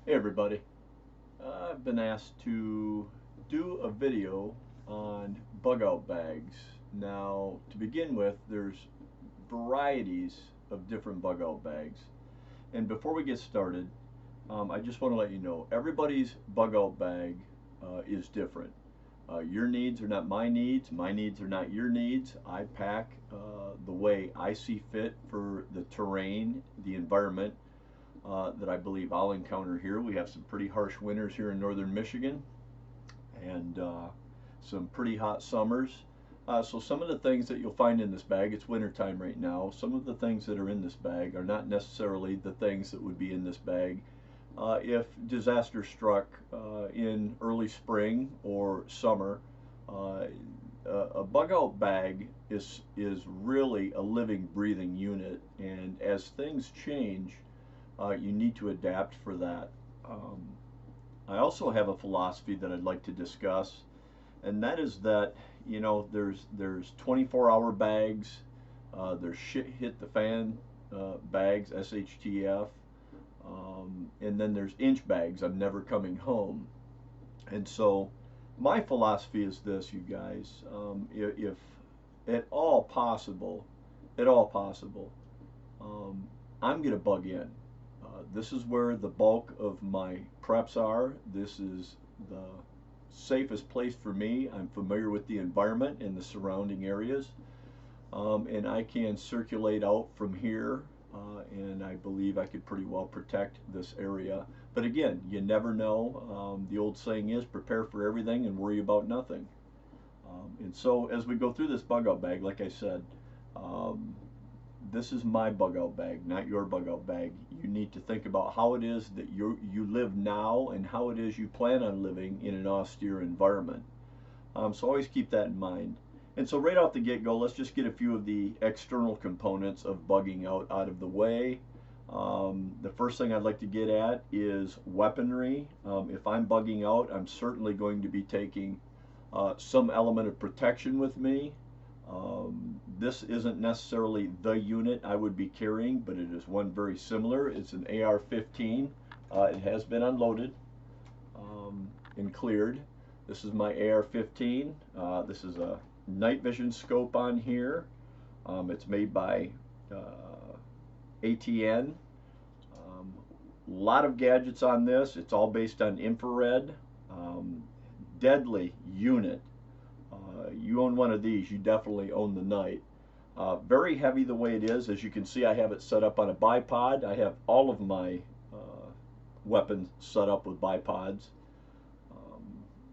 Hey everybody, I've been asked to do a video on bug out bags. Now, to begin with, there's varieties of different bug out bags. And before we get started, I just want to let you know everybody's bug out bag is different. Your needs are not my needs are not your needs. I pack the way I see fit for the terrain, the environment, that I believe I'll encounter here. We have some pretty harsh winters here in northern Michigan and some pretty hot summers. So some of the things that you'll find in this bag, it's wintertime right now, some of the things that are in this bag are not necessarily the things that would be in this bag if disaster struck in early spring or summer. Uh, a bug out bag is really a living, breathing unit, and as things change, you need to adapt for that. Um, I also have a philosophy that I'd like to discuss, and that is that there's 24-hour bags, there's shit hit the fan bags, SHTF, and then there's inch bags. I'm never coming home. And so my philosophy is this, you guys. If at all possible, at all possible, um, I'm going to bug in. This is where the bulk of my preps are. This is the safest place for me. I'm familiar with the environment and the surrounding areas. And I can circulate out from here, and I believe I could pretty well protect this area. But again, you never know. The old saying is prepare for everything and worry about nothing. And so as we go through this bug out bag, like I said, um, this is my bug out bag, not your bug out bag. You need to think about how it is that you live now and how it is you plan on living in an austere environment. So always keep that in mind. And so right off the get-go, let's just get a few of the external components of bugging out of the way. The first thing I'd like to get at is weaponry. If I'm bugging out, I'm certainly going to be taking some element of protection with me. This isn't necessarily the unit I would be carrying, but it is one very similar. It's an AR-15. It has been unloaded and cleared. This is my AR-15. This is a night vision scope on here. It's made by ATN. A lot of gadgets on this. It's all based on infrared. Deadly unit. You own one of these, you definitely own the night. Very heavy the way it is. As you can see, I have it set up on a bipod. I have all of my weapons set up with bipods.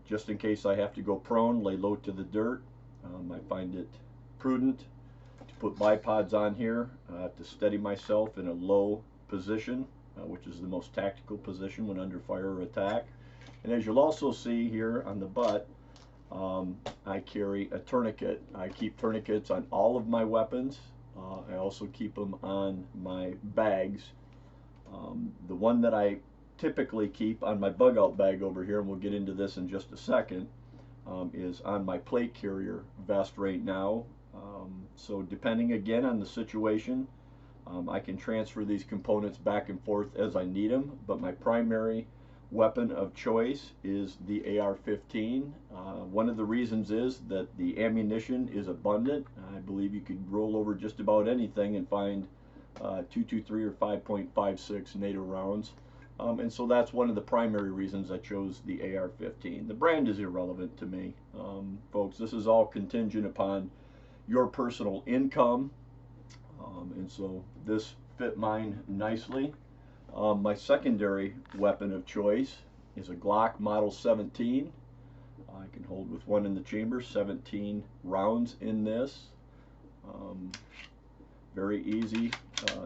Just in case I have to go prone, lay low to the dirt. I find it prudent to put bipods on here to steady myself in a low position, which is the most tactical position when under fire or attack. And as you'll also see here on the butt, I carry a tourniquet. I keep tourniquets on all of my weapons. I also keep them on my bags. The one that I typically keep on my bug out bag over here, and we'll get into this in just a second, is on my plate carrier vest right now. So depending again on the situation, I can transfer these components back and forth as I need them, but my primary weapon of choice is the AR-15. One of the reasons is that the ammunition is abundant. I believe you could roll over just about anything and find 223 or 5.56 NATO rounds. And so that's one of the primary reasons I chose the AR-15. The brand is irrelevant to me. Folks, this is all contingent upon your personal income. And so this fit mine nicely. My secondary weapon of choice is a Glock Model 17. I can hold with one in the chamber, 17 rounds in this. Very easy.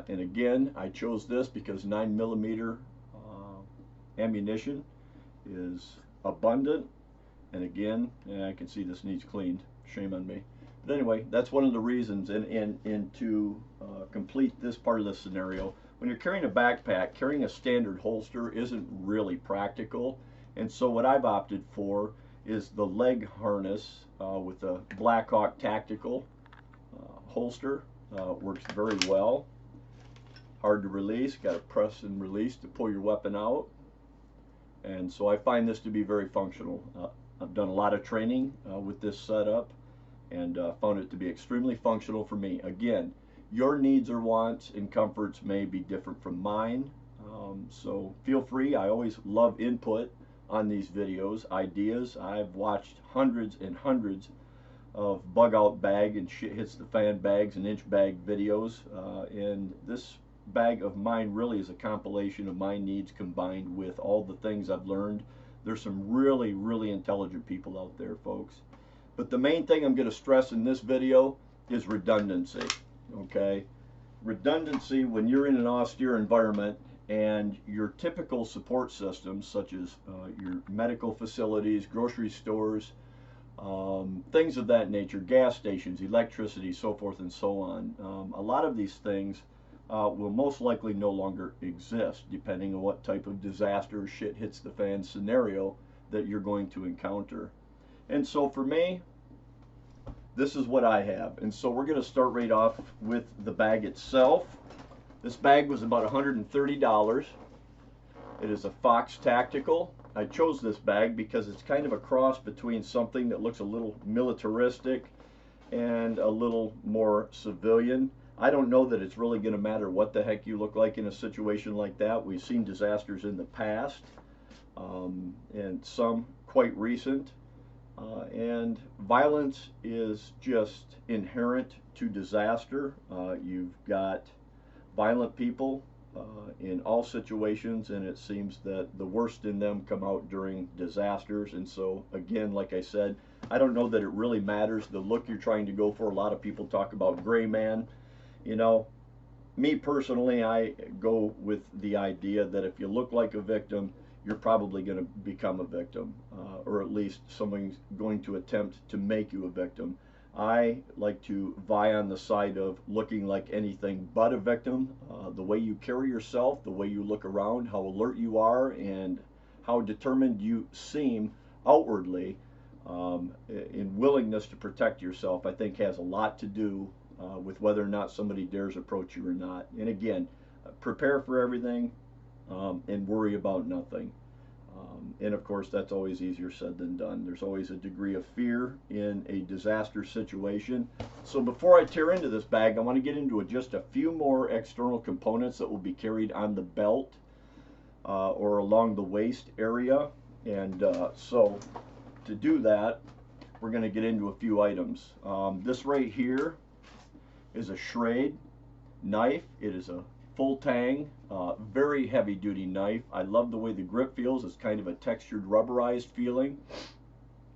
And again, I chose this because 9mm ammunition is abundant. And again, I can see this needs cleaned. Shame on me. But anyway, that's one of the reasons. And to complete this part of the scenario, when you're carrying a backpack, carrying a standard holster isn't really practical. And so what I've opted for is the leg harness with a Blackhawk Tactical holster. Works very well. Hard to release, got to press and release to pull your weapon out. And so I find this to be very functional. I've done a lot of training with this setup, and found it to be extremely functional for me. Again, your needs or wants and comforts may be different from mine, so feel free. I always love input on these videos, ideas. I've watched hundreds and hundreds of Bugout Bag and Shit Hits the Fan bags and inch bag videos, and this bag of mine really is a compilation of my needs combined with all the things I've learned. There's some really, really intelligent people out there, folks. But the main thing I'm going to stress in this video is redundancy. Okay? Redundancy when you're in an austere environment and your typical support systems, such as your medical facilities, grocery stores, things of that nature, gas stations, electricity, so forth and so on. A lot of these things will most likely no longer exist, depending on what type of disaster or shit hits the fan scenario that you're going to encounter. And so for me, this is what I have. And so we're going to start right off with the bag itself. This bag was about $130. It is a Fox Tactical. I chose this bag because it's kind of a cross between something that looks a little militaristic and a little more civilian. I don't know that it's really going to matter what the heck you look like in a situation like that. We've seen disasters in the past, and some quite recent. And violence is just inherent to disaster. You've got violent people in all situations, and it seems that the worst in them come out during disasters. And so, again, like I said, I don't know that it really matters the look you're trying to go for. A lot of people talk about gray man. You know, me personally, I go with the idea that if you look like a victim, you're probably going to become a victim, or at least someone's going to attempt to make you a victim. I like to vie on the side of looking like anything but a victim. The way you carry yourself, the way you look around, how alert you are, and how determined you seem outwardly in willingness to protect yourself, I think has a lot to do with whether or not somebody dares approach you or not. And again, prepare for everything and worry about nothing. And of course, that's always easier said than done. There's always a degree of fear in a disaster situation. So before I tear into this bag, I want to get into just a few more external components that will be carried on the belt or along the waist area. And so to do that, we're going to get into a few items. This right here is a Schrade knife. It is a full tang, very heavy duty knife. I love the way the grip feels. It's kind of a textured rubberized feeling.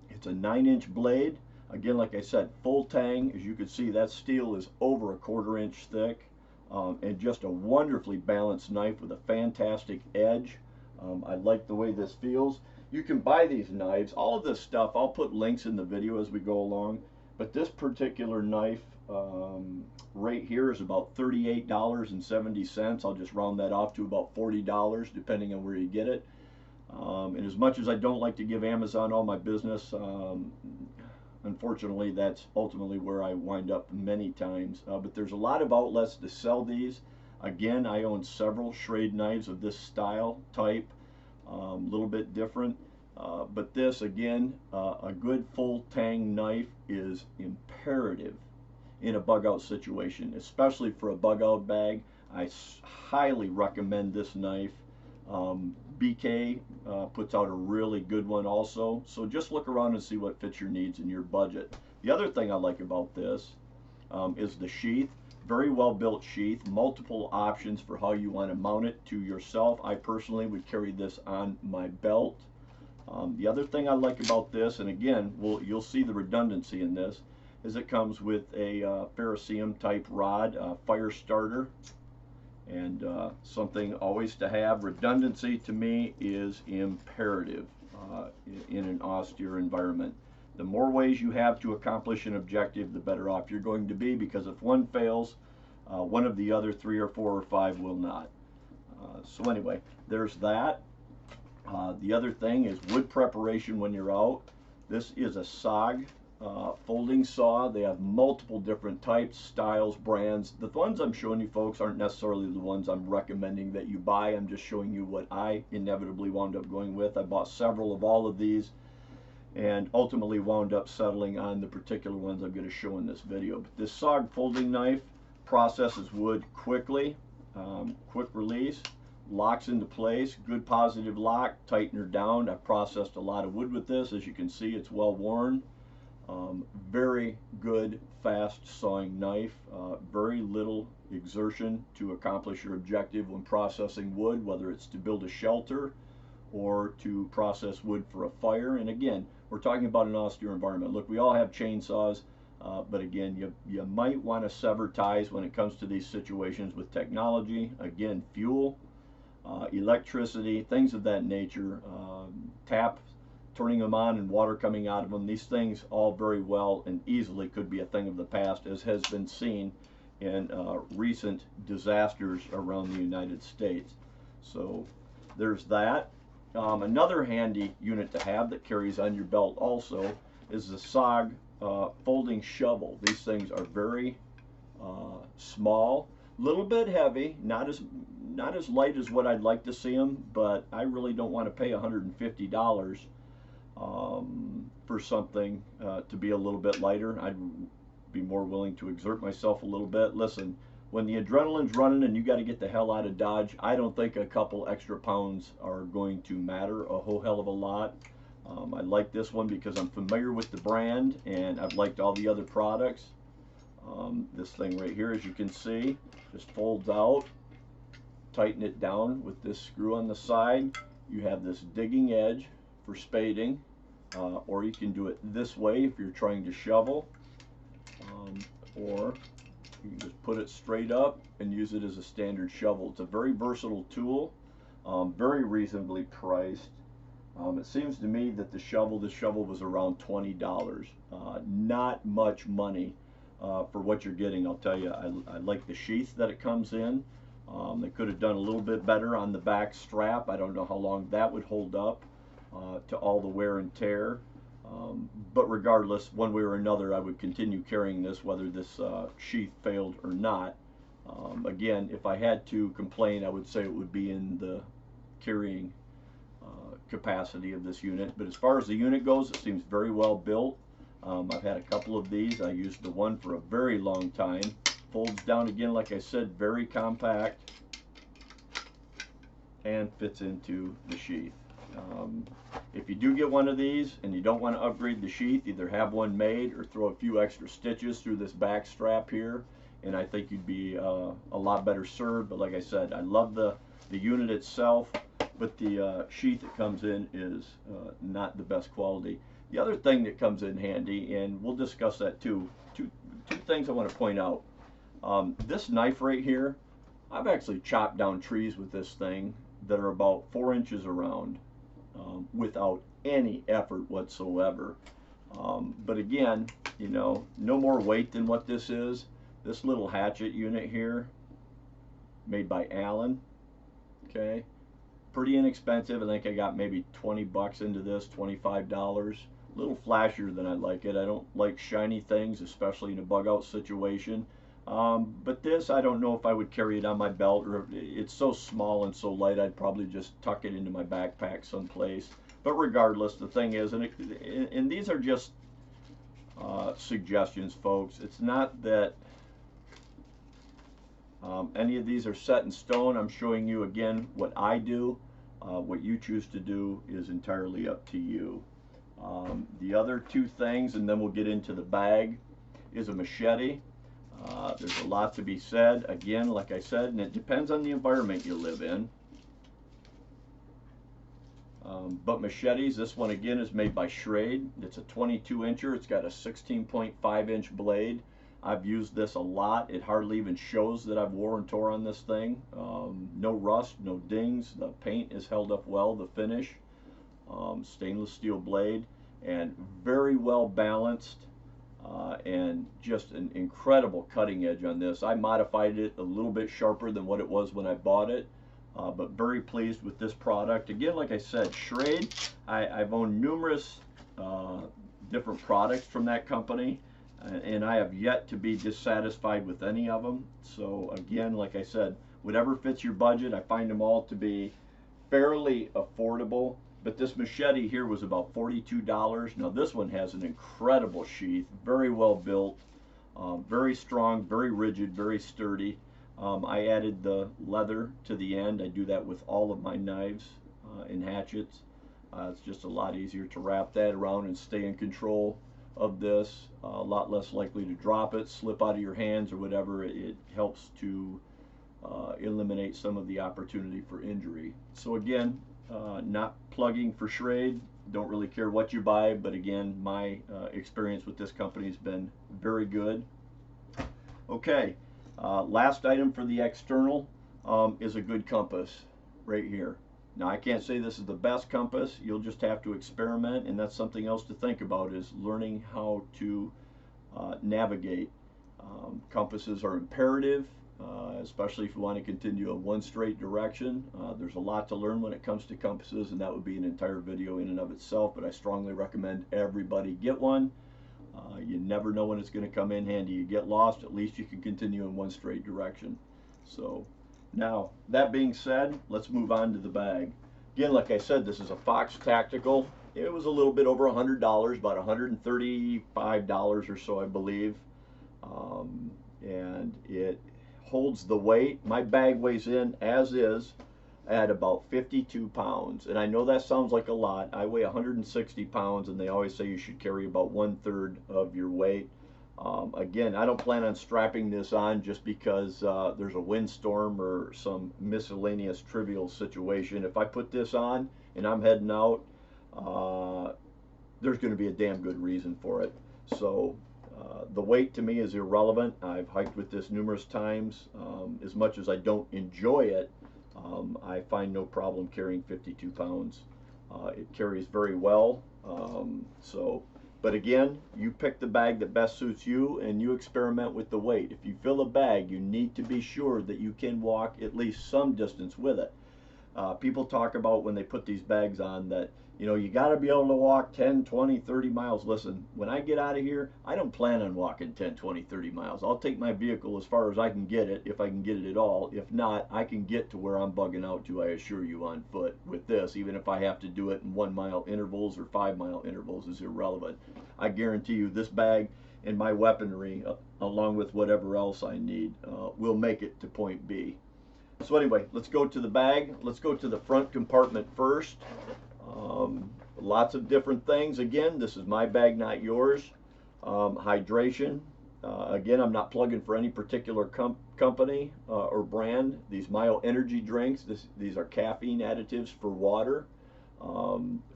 It's a 9-inch blade. Again, like I said, full tang. As you can see, that steel is over a 1/4 inch thick, and just a wonderfully balanced knife with a fantastic edge. I like the way this feels. You can buy these knives. All of this stuff, I'll put links in the video as we go along, but this particular knife right here is about $38.70. I'll just round that off to about $40 depending on where you get it. And as much as I don't like to give Amazon all my business, unfortunately that's ultimately where I wind up many times. But there's a lot of outlets to sell these. Again, I own several Schrade knives of this style type, a little bit different. But this, again, a good full tang knife is imperative in a bug out situation, especially for a bug out bag. I highly recommend this knife. BK puts out a really good one also. So just look around and see what fits your needs and your budget. The other thing I like about this is the sheath. Very well built sheath, multiple options for how you want to mount it to yourself. I personally would carry this on my belt. The other thing I like about this, and again, you'll see the redundancy in this, is it comes with a ferrocerium type rod, fire starter, and something always to have. Redundancy to me is imperative in an austere environment. The more ways you have to accomplish an objective, the better off you're going to be, because if one fails, one of the other 3 or 4 or 5 will not. So anyway, there's that. The other thing is wood preparation when you're out. This is a SOG folding saw. They have multiple different types, styles, brands. The ones I'm showing you folks aren't necessarily the ones I'm recommending that you buy. I'm just showing you what I inevitably wound up going with. I bought several of all of these and ultimately wound up settling on the particular ones I'm going to show in this video. But this SOG folding knife processes wood quickly, quick release, locks into place, good positive lock, tighten her down. I've processed a lot of wood with this. As you can see, it's well worn. Very good, fast sawing knife. Very little exertion to accomplish your objective when processing wood, whether it's to build a shelter or to process wood for a fire. And again, we're talking about an austere environment. Look, we all have chainsaws, but again, you might want to sever ties when it comes to these situations with technology. Again, fuel, electricity, things of that nature, tap, turning them on and water coming out of them. These things all very well and easily could be a thing of the past, as has been seen in recent disasters around the United States. So there's that. Another handy unit to have that carries on your belt also is the SOG folding shovel. These things are very small, a little bit heavy, not as light as what I'd like to see them, but I really don't want to pay $150 for something to be a little bit lighter. I'd be more willing to exert myself a little bit. Listen, when the adrenaline's running and you got to get the hell out of Dodge, I don't think a couple extra pounds are going to matter a whole hell of a lot. I like this one because I'm familiar with the brand and I've liked all the other products. This thing right here, as you can see, just folds out. Tighten it down with this screw on the side. You have this digging edge for spading, or you can do it this way if you're trying to shovel, or you can just put it straight up and use it as a standard shovel. It's a very versatile tool, very reasonably priced. It seems to me that this shovel was around $20. Not much money for what you're getting. I'll tell you, I like the sheath that it comes in. They could have done a little bit better on the back strap. I don't know how long that would hold up to all the wear and tear. But regardless, one way or another, I would continue carrying this, whether this sheath failed or not. Again, if I had to complain, I would say it would be in the carrying capacity of this unit. But as far as the unit goes, it seems very well built. I've had a couple of these. I used the one for a very long time. Folds down again, like I said, very compact, and fits into the sheath. If you do get one of these and you don't want to upgrade the sheath, either have one made or throw a few extra stitches through this back strap here, and I think you'd be a lot better served. But like I said, I love the unit itself, but the sheath that comes in is not the best quality. The other thing that comes in handy, and we'll discuss that too, two things I want to point out. This knife right here, I've actually chopped down trees with this thing that are about 4 inches around without any effort whatsoever. But again, you know, no more weight than what this is. This little hatchet unit here, made by Allen, okay, pretty inexpensive. I think I got maybe 20 bucks into this, $25. A little flashier than I like it. I don't like shiny things, especially in a bug out situation. But this, I don't know if I would carry it on my belt, or it's so small and so light, I'd probably just tuck it into my backpack someplace. But regardless, the thing is, and these are just suggestions, folks. It's not that any of these are set in stone. I'm showing you again what I do. What you choose to do is entirely up to you. The other two things, and then we'll get into the bag, is a machete. There's a lot to be said, again, like I said, and it depends on the environment you live in. But machetes, this one again is made by Schrade. It's a 22-incher. It's got a 16.5-inch blade. I've used this a lot. It hardly even shows that I've wore and tore on this thing. No rust, no dings. The paint is held up well, the finish. Stainless steel blade, and very well balanced, and just an incredible cutting edge on this. I modified it a little bit sharper than what it was when I bought it, but very pleased with this product. Again, like I said, Schrade, I've owned numerous different products from that company, and I have yet to be dissatisfied with any of them. So again, like I said, whatever fits your budget, I find them all to be fairly affordable. But this machete here was about $42. Now this one has an incredible sheath, very well built, very strong, very rigid, very sturdy. I added the leather to the end. I do that with all of my knives and hatchets. It's just a lot easier to wrap that around and stay in control of this. A lot less likely to drop it, slip out of your hands or whatever. It helps to eliminate some of the opportunity for injury. So again, not plugging for Schrade. Don't really care what you buy, but again, my experience with this company has been very good. Okay, last item for the external is a good compass right here. Now I can't say this is the best compass. You'll just have to experiment, and that's something else to think about, is learning how to navigate. Compasses are imperative, especially if you want to continue in one straight direction. There's a lot to learn when it comes to compasses, and that would be an entire video in and of itself, but I strongly recommend everybody get one. You never know when it's going to come in handy. You get lost, at least you can continue in one straight direction. So now, that being said, let's move on to the bag. Again, like I said, this is a Fox Tactical. It was a little bit over $100, about $135 or so, I believe. And it holds the weight. My bag weighs in, as is, at about 52 pounds. And I know that sounds like a lot. I weigh 160 pounds, and they always say you should carry about 1/3 of your weight. Again, I don't plan on strapping this on just because there's a windstorm or some miscellaneous trivial situation. If I put this on and I'm heading out, there's going to be a damn good reason for it. So the weight to me is irrelevant. I've hiked with this numerous times. As much as I don't enjoy it, I find no problem carrying 52 pounds. It carries very well. But again, you pick the bag that best suits you, and you experiment with the weight. If you fill a bag, you need to be sure that you can walk at least some distance with it. People talk about when they put these bags on that, you know, you got to be able to walk 10, 20, 30 miles. Listen, when I get out of here, I don't plan on walking 10, 20, 30 miles. I'll take my vehicle as far as I can get it, if I can get it at all. If not, I can get to where I'm bugging out to, I assure you, on foot with this. Even if I have to do it in 1 mile intervals or 5 mile intervals is irrelevant. I guarantee you this bag and my weaponry, along with whatever else I need, will make it to point B. So anyway, let's go to the bag. Let's go to the front compartment first. Lots of different things. Again, this is my bag, not yours. Hydration. Again, I'm not plugging for any particular company or brand. These Myo energy drinks, these are caffeine additives for water.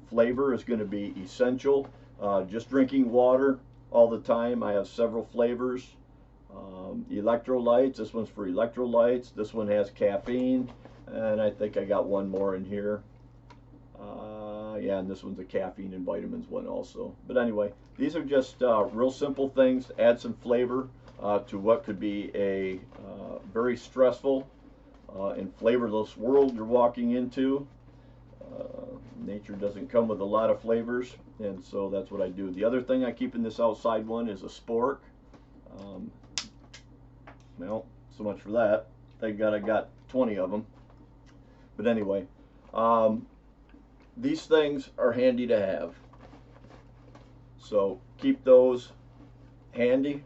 Flavor is going to be essential. Just drinking water all the time. I have several flavors. Electrolytes, this one's for electrolytes. This one has caffeine, and I think I got one more in here. Yeah, and this one's a caffeine and vitamins one also. But anyway, these are just real simple things to add some flavor to what could be a very stressful and flavorless world you're walking into. Nature doesn't come with a lot of flavors, and so that's what I do. The other thing I keep in this outside one is a spork. Well, so much for that. Thank God I got 20 of them. But anyway, these things are handy to have. So keep those handy.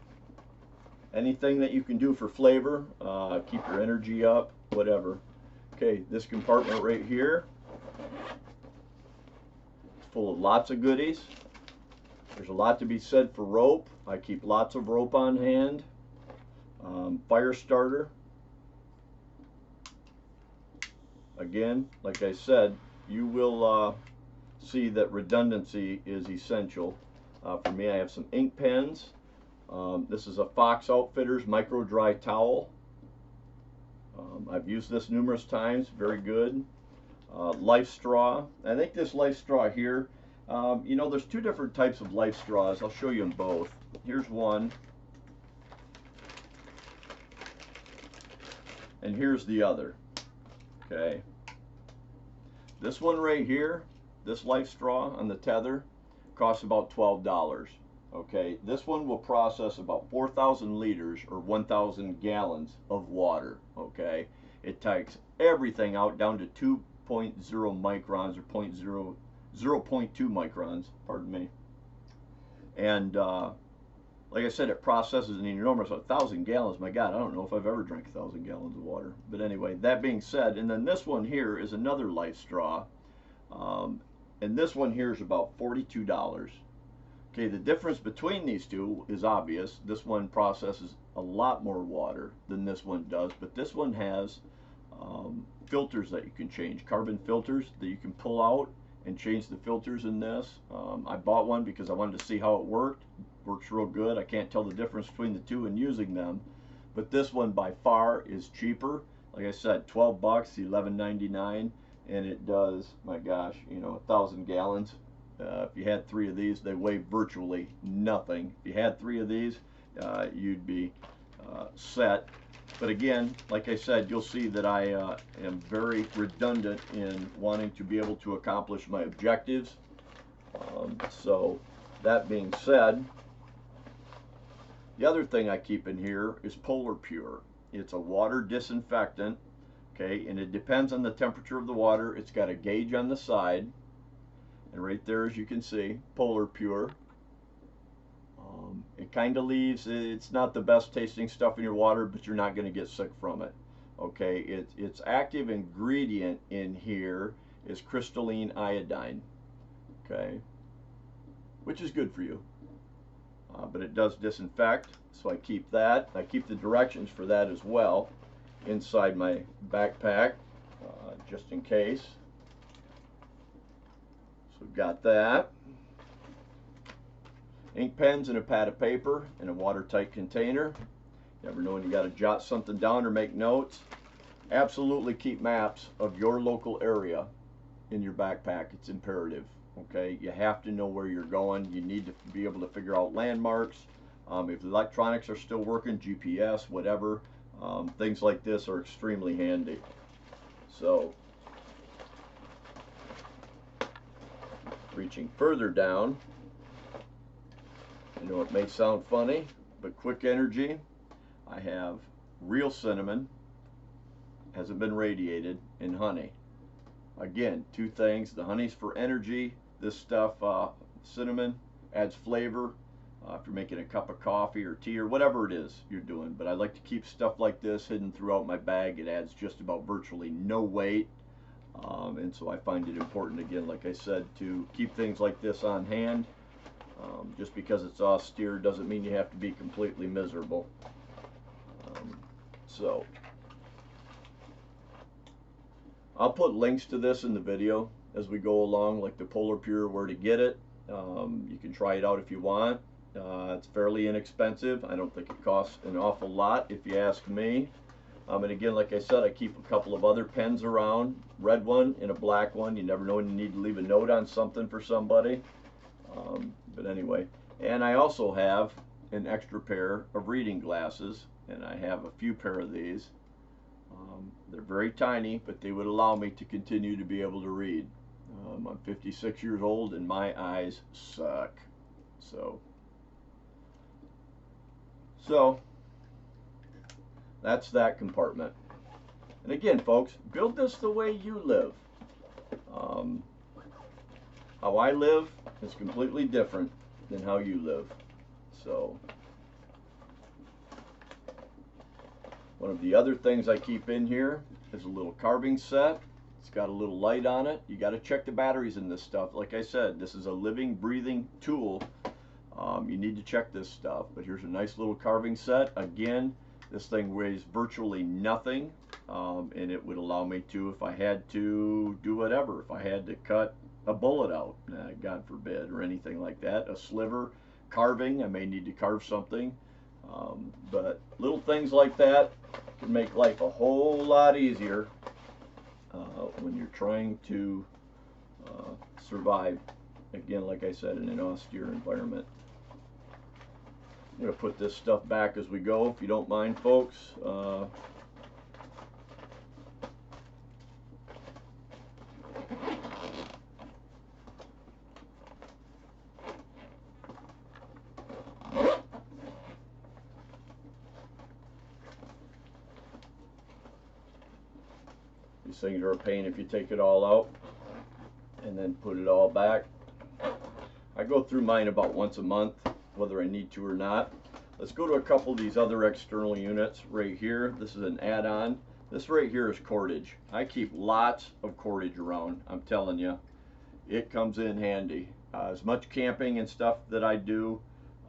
Anything that you can do for flavor, keep your energy up, whatever. Okay, this compartment right here, it's full of lots of goodies. There's a lot to be said for rope. I keep lots of rope on hand. Fire starter. Again, like I said, you will see that redundancy is essential. For me, I have some ink pens. This is a Fox Outfitters micro dry towel. I've used this numerous times, very good. Life straw. I think this life straw here, you know, there's two different types of life straws. I'll show you them both. Here's one. And here's the other. Okay. This one right here, this life straw on the tether, costs about $12. Okay, this one will process about 4,000 liters or 1,000 gallons of water. Okay, it takes everything out down to 2.0 microns or 0.2 microns, pardon me. And like I said, it processes an enormous 1,000 gallons. My God, I don't know if I've ever drank 1,000 gallons of water. But anyway, that being said, and then this one here is another Life Straw. And this one here is about $42. Okay, the difference between these two is obvious. This one processes a lot more water than this one does, but this one has filters that you can change, carbon filters that you can pull out and change the filters in this. I bought one because I wanted to see how it worked. Works real good. I can't tell the difference between the two in using them, but this one by far is cheaper. Like I said, 12 bucks, $11.99, and it does, my gosh, you know, 1,000 gallons. If you had 3 of these, they weigh virtually nothing. If you had 3 of these, you'd be set. But again, like I said, you'll see that I am very redundant in wanting to be able to accomplish my objectives. So that being said, the other thing I keep in here is Polar Pure. It's a water disinfectant, okay, and it depends on the temperature of the water. It's got a gauge on the side. And right there, as you can see, Polar Pure. It kind of leaves, it's not the best tasting stuff in your water, but you're not going to get sick from it. Okay, its active ingredient in here is crystalline iodine. Okay, which is good for you. But it does disinfect, so I keep that. I keep the directions for that as well inside my backpack, just in case. So we've got that. Ink pens and a pad of paper in a watertight container. You never know when you got to jot something down or make notes. Absolutely keep maps of your local area in your backpack. It's imperative. Okay, you have to know where you're going. You need to be able to figure out landmarks. If the electronics are still working, GPS, whatever, things like this are extremely handy. So, reaching further down, I know it may sound funny, but quick energy. I have real cinnamon, hasn't been radiated, and honey. Again, 2 things. The honey's for energy. This stuff, cinnamon, adds flavor if you're making a cup of coffee or tea or whatever it is you're doing. But I like to keep stuff like this hidden throughout my bag. It adds just about virtually no weight. And so I find it important, again, like I said, to keep things like this on hand. Just because it's austere doesn't mean you have to be completely miserable. So I'll put links to this in the video as we go along, like the Polar Pure, where to get it. You can try it out if you want. It's fairly inexpensive. I don't think it costs an awful lot if you ask me. And again, like I said, I keep a couple of other pens around, red one and a black one. You never know when you need to leave a note on something for somebody. But anyway, and I also have an extra pair of reading glasses, and I have a few pair of these. They're very tiny, but they would allow me to continue to be able to read. I'm 56 years old and my eyes suck. So that's that compartment. And again, folks, build this the way you live. How I live is completely different than how you live. So one of the other things I keep in here is a little carving set. It's got a little light on it. You got to check the batteries in this stuff. Like I said, this is a living, breathing tool. You need to check this stuff. But here's a nice little carving set. Again, this thing weighs virtually nothing, and it would allow me to, if I had to do whatever, if I had to cut a bullet out, God forbid, or anything like that, a sliver, carving, I may need to carve something. But little things like that can make life a whole lot easier when you're trying to survive, again, like I said, in an austere environment. I'm going to put this stuff back as we go, if you don't mind, folks. things are a pain if you take it all out and then put it all back. I go through mine about once a month, whether I need to or not. Let's go to a couple of these other external units right here. This is an add-on. This right here is cordage. I keep lots of cordage around. I'm telling you, it comes in handy. As much camping and stuff that I do,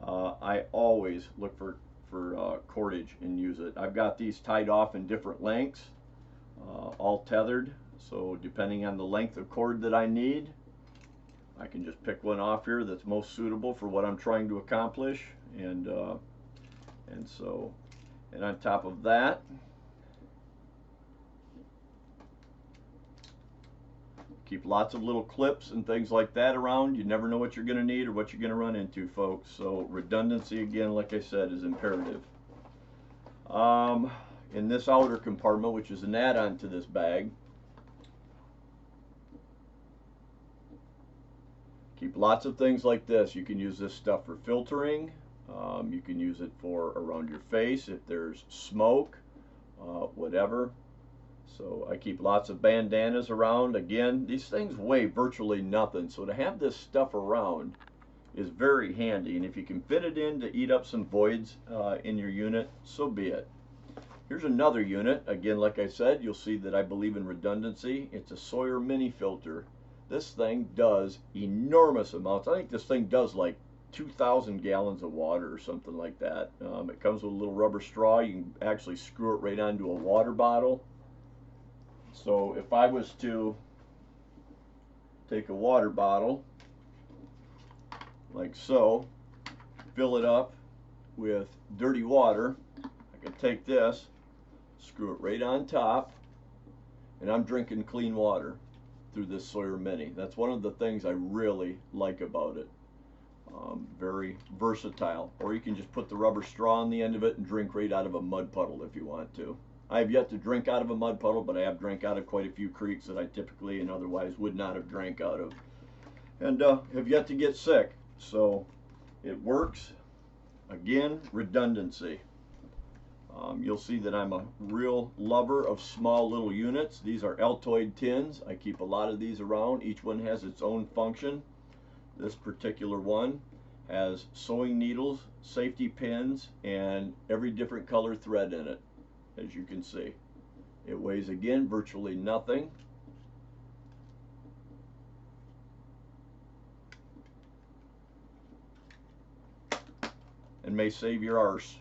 I always look for cordage and use it. I've got these tied off in different lengths, all tethered. So depending on the length of cord that I need, I can just pick one off here that's most suitable for what I'm trying to accomplish. And on top of that, keep lots of little clips and things like that around. You never know what you're going to need or what you're going to run into, folks. So redundancy, again, like I said, is imperative. In this outer compartment, which is an add-on to this bag, keep lots of things like this. You can use this stuff for filtering. You can use it for around your face if there's smoke, whatever. So I keep lots of bandanas around. Again, these things weigh virtually nothing, so to have this stuff around is very handy. And if you can fit it in to eat up some voids in your unit, so be it. Here's another unit. Again, like I said, you'll see that I believe in redundancy. It's a Sawyer mini filter. This thing does enormous amounts. I think this thing does like 2,000 gallons of water or something like that. It comes with a little rubber straw. You can actually screw it right onto a water bottle. So if I was to take a water bottle like so, fill it up with dirty water, I can take this, screw it right on top, and I'm drinking clean water through this Sawyer Mini. That's one of the things I really like about it. Very versatile. Or you can just put the rubber straw on the end of it and drink right out of a mud puddle if you want to. I have yet to drink out of a mud puddle, but I have drank out of quite a few creeks that I typically and otherwise would not have drank out of. And have yet to get sick. So it works. Again, redundancy. You'll see that I'm a real lover of small little units. These are Altoid tins. I keep a lot of these around. Each one has its own function. This particular one has sewing needles, safety pins, and every different color thread in it, as you can see. It weighs, again, virtually nothing. And may save your arse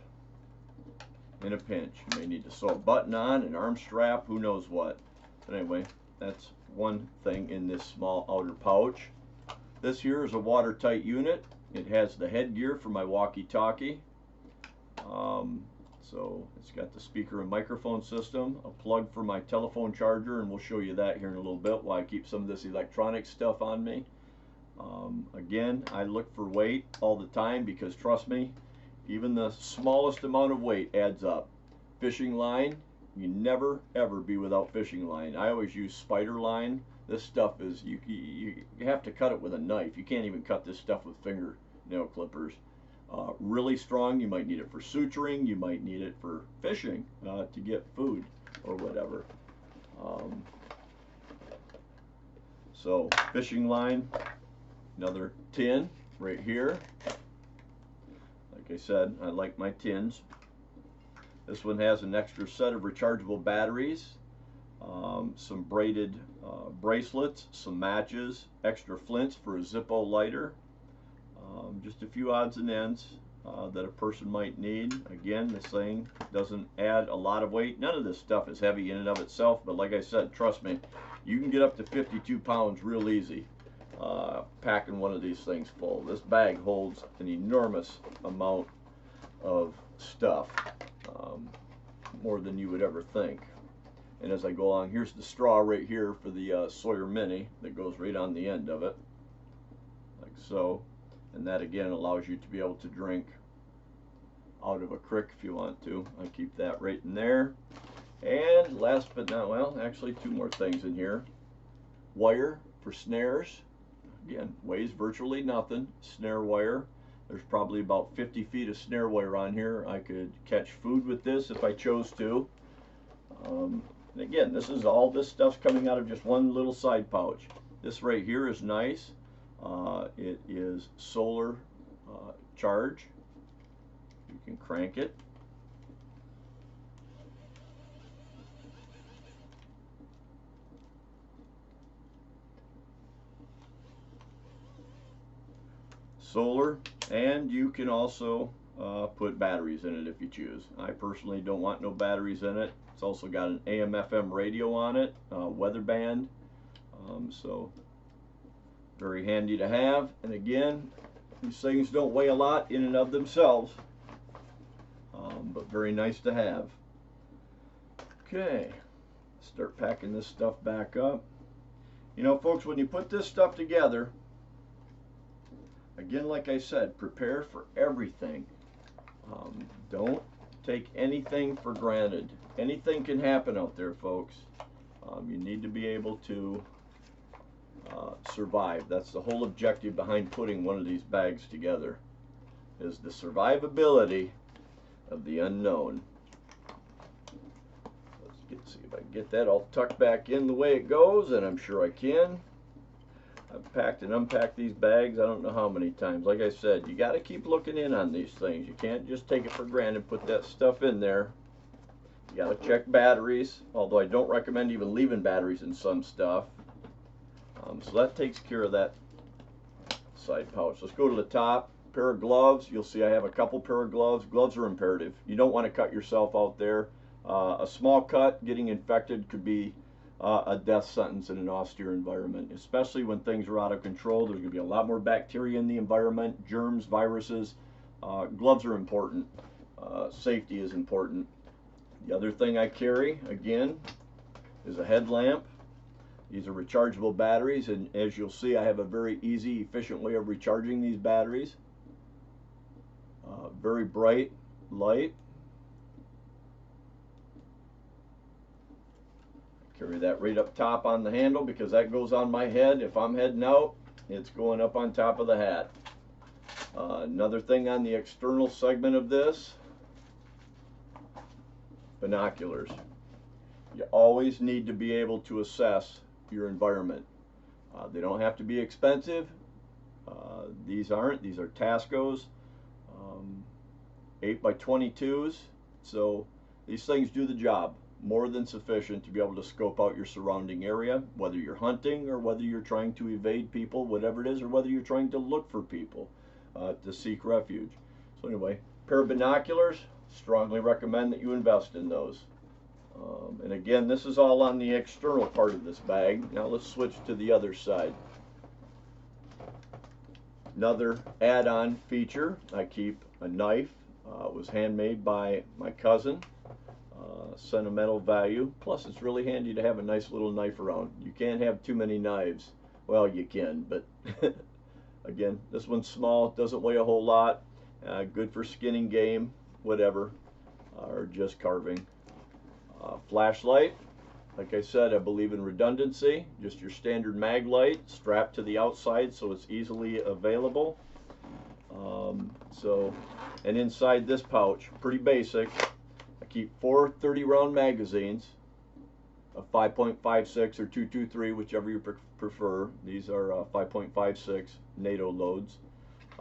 in a pinch. You may need to sew a button on, an arm strap, who knows what. But anyway, that's one thing in this small outer pouch. This here is a watertight unit. It has the headgear for my walkie-talkie. So it's got the speaker and microphone system, a plug for my telephone charger, and we'll show you that here in a little bit while I keep some of this electronic stuff on me. Again, I look for weight all the time because, trust me, even the smallest amount of weight adds up. Fishing line, you never ever be without fishing line. I always use spider line. This stuff is, you have to cut it with a knife. You can't even cut this stuff with fingernail clippers. Really strong. You might need it for suturing. You might need it for fishing to get food or whatever. So fishing line, another tin right here. Like I said, I like my tins. This one has an extra set of rechargeable batteries, some braided bracelets, some matches, extra flints for a Zippo lighter, just a few odds and ends that a person might need. Again, this thing doesn't add a lot of weight. None of this stuff is heavy in and of itself, but like I said, trust me, you can get up to 52 pounds real easy packing one of these things full. This bag holds an enormous amount of stuff, more than you would ever think. And as I go along, here's the straw right here for the Sawyer Mini that goes right on the end of it, like so. And that again allows you to be able to drink out of a crick if you want to. I keep that right in there. And last but not, well, actually two more things in here. Wire for snares. Again, weighs virtually nothing. Snare wire. There's probably about 50 feet of snare wire on here. I could catch food with this if I chose to. And again, this is all this stuff's coming out of just one little side pouch. This right here is nice. It is solar charge. You can crank it. Solar, and you can also put batteries in it if you choose. I personally don't want no batteries in it. It's also got an AM/FM radio on it, weather band, so very handy to have. And again, these things don't weigh a lot in and of themselves, but very nice to have. Okay, start packing this stuff back up. You know, folks, when you put this stuff together, again, like I said, prepare for everything. Don't take anything for granted. Anything can happen out there, folks. You need to be able to survive. That's the whole objective behind putting one of these bags together, is the survivability of the unknown. Let's see if I can get that all tucked back in the way it goes, and I'm sure I can. I've packed and unpacked these bags I don't know how many times. Like I said, you got to keep looking in on these things. You can't just take it for granted, put that stuff in there. You got to check batteries, although I don't recommend even leaving batteries in some stuff. So that takes care of that side pouch. Let's go to the top. Pair of gloves. You'll see I have a couple pair of gloves. Gloves are imperative. You don't want to cut yourself out there. A small cut, getting infected, could be a death sentence in an austere environment, especially when things are out of control. There's going to be a lot more bacteria in the environment, germs, viruses. Gloves are important. Safety is important. The other thing I carry, again, is a headlamp. These are rechargeable batteries, and as you'll see, I have a very easy, efficient way of recharging these batteries. Very bright light. Carry that right up top on the handle because that goes on my head. If I'm heading out, it's going up on top of the hat. Another thing on the external segment of this, binoculars. You always need to be able to assess your environment. They don't have to be expensive. These aren't. These are Tascos 8x22s. So these things do the job. More than sufficient to be able to scope out your surrounding area, whether you're hunting or whether you're trying to evade people, whatever it is, or whether you're trying to look for people to seek refuge. So anyway, pair of binoculars, strongly recommend that you invest in those. And again, this is all on the external part of this bag. Now let's switch to the other side. Another add-on feature, I keep a knife. It was handmade by my cousin. Sentimental value, plus it's really handy to have a nice little knife around. You can't have too many knives. Well, you can, but again, this one's small, doesn't weigh a whole lot, good for skinning game, whatever, or just carving. Flashlight, like I said, I believe in redundancy, just your standard mag light strapped to the outside so it's easily available. And inside this pouch, pretty basic, keep 4 30-round magazines, a 5.56 or 223, whichever you prefer. These are 5.56 NATO loads.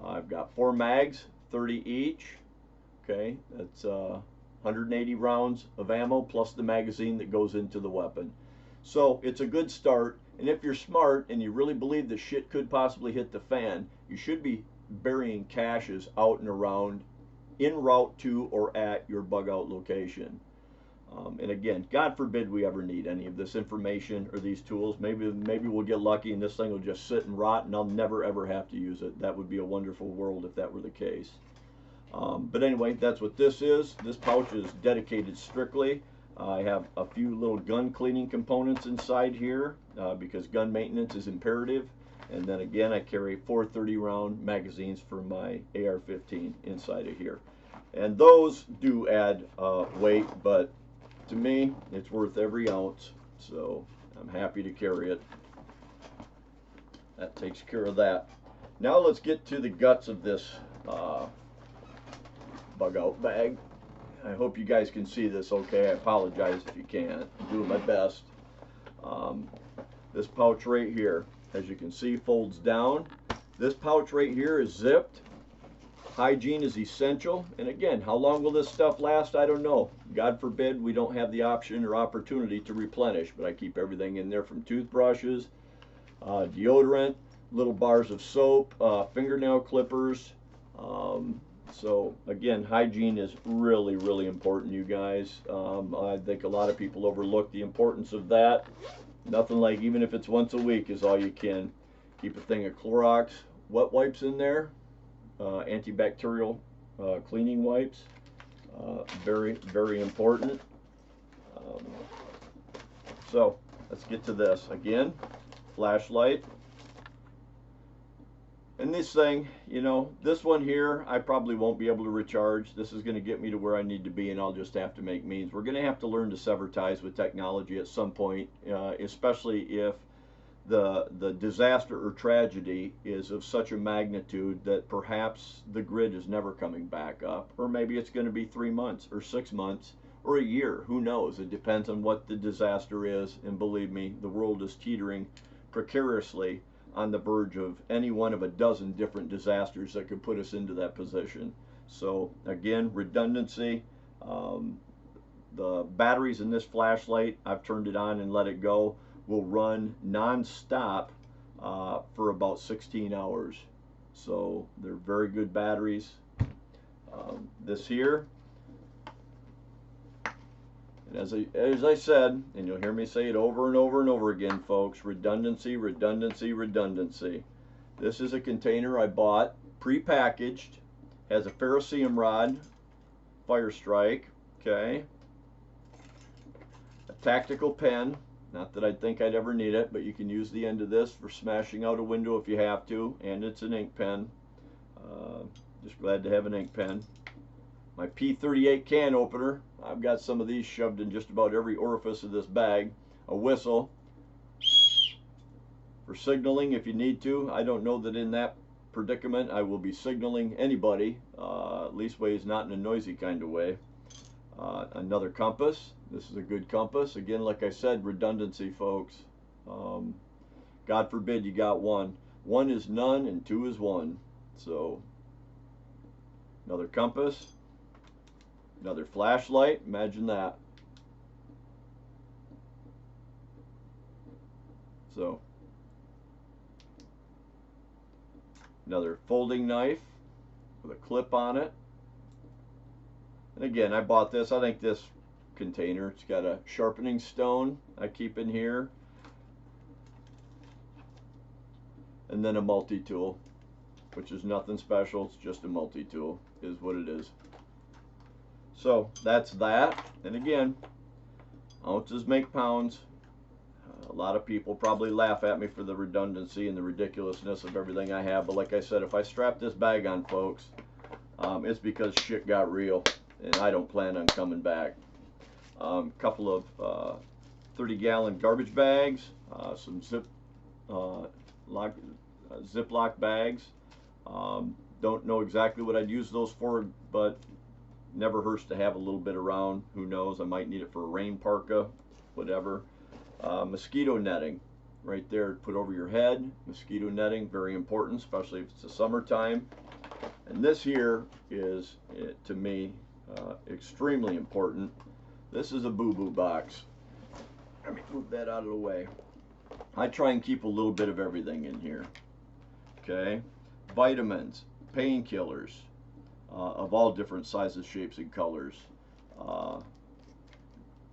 I've got 4 mags, 30 each. Okay, that's 180 rounds of ammo plus the magazine that goes into the weapon. So it's a good start, and if you're smart and you really believe the shit could possibly hit the fan, you should be burying caches out and around en route to or at your bug out location. And again, God forbid we ever need any of this information or these tools. Maybe we'll get lucky and this thing will just sit and rot and I'll never ever have to use it. That would be a wonderful world if that were the case. But anyway, that's what this is. This pouch is dedicated strictly. I have a few little gun cleaning components inside here because gun maintenance is imperative. And then again, I carry 4 30-round magazines for my AR-15 inside of here. And those do add weight, but to me, it's worth every ounce. So I'm happy to carry it. That takes care of that. Now let's get to the guts of this bug out bag. I hope you guys can see this okay. I apologize if you can't. I'm doing my best. This pouch right here, as you can see, folds down. This pouch right here is zipped. Hygiene is essential. And again, how long will this stuff last? I don't know. God forbid we don't have the option or opportunity to replenish, but I keep everything in there from toothbrushes, deodorant, little bars of soap, fingernail clippers. So again, hygiene is really, really important, you guys. I think a lot of people overlook the importance of that. Nothing like, even if it's once a week, is all you can. Keep a thing of Clorox wet wipes in there, antibacterial cleaning wipes. Very, very important. So let's get to this. Again, flashlight. And this thing, you know, this one here, I probably won't be able to recharge. This is going to get me to where I need to be, and I'll just have to make means. We're going to have to learn to sever ties with technology at some point, especially if the disaster or tragedy is of such a magnitude that perhaps the grid is never coming back up, or maybe it's going to be 3 months or 6 months or a year. Who knows? It depends on what the disaster is, and believe me, the world is teetering precariously on the verge of any one of a dozen different disasters that could put us into that position. So again, redundancy. The batteries in this flashlight, I've turned it on and let it go, will run non-stop for about 16 hours. So they're very good batteries. This here, and as I said, and you'll hear me say it over and over and over again, folks, redundancy, redundancy, redundancy. This is a container I bought, pre-packaged, has a ferrocerium rod, fire strike, okay, a tactical pen, not that I'd think I'd ever need it, but you can use the end of this for smashing out a window if you have to, and it's an ink pen. Just glad to have an ink pen. My P38 can opener. I've got some of these shoved in just about every orifice of this bag. A whistle for signaling if you need to. I don't know that in that predicament I will be signaling anybody, leastways not in a noisy kind of way. Another compass. This is a good compass. Again, like I said, redundancy, folks. God forbid you got one. One is none and two is one. So another compass. Another flashlight, imagine that. So, another folding knife with a clip on it. And again, I bought this. I think this container, it's got a sharpening stone I keep in here. And then a multi-tool, which is nothing special. It's just a multi-tool, is what it is. So that's that. And again, ounces make pounds. A lot of people probably laugh at me for the redundancy and the ridiculousness of everything I have, but like I said, if I strap this bag on, folks, it's because shit got real, and I don't plan on coming back. Couple of 30-gallon garbage bags, some Ziploc bags. Don't know exactly what I'd use those for, but never hurts to have a little bit around. Who knows? I might need it for a rain parka, whatever. Mosquito netting right there, put over your head. Mosquito netting, very important, especially if it's the summertime. And this here is, to me, extremely important. This is a boo-boo box. Let me move that out of the way. I try and keep a little bit of everything in here. Okay? Vitamins, painkillers, of all different sizes, shapes, and colors.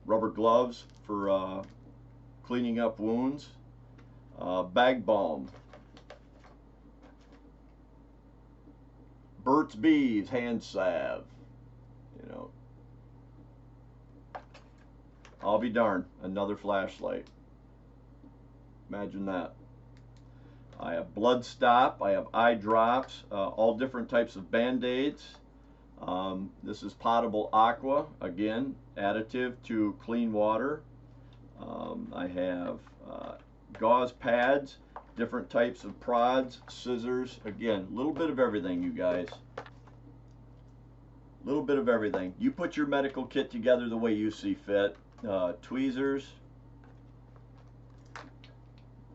Rubber gloves for cleaning up wounds. Bag balm. Burt's Bees hand salve. You know. I'll be darned. Another flashlight. Imagine that. I have blood stop, I have eye drops, all different types of band-aids. This is potable aqua, again, additive to clean water. I have gauze pads, different types of prods, scissors, again, a little bit of everything, you guys. A little bit of everything. You put your medical kit together the way you see fit. Tweezers,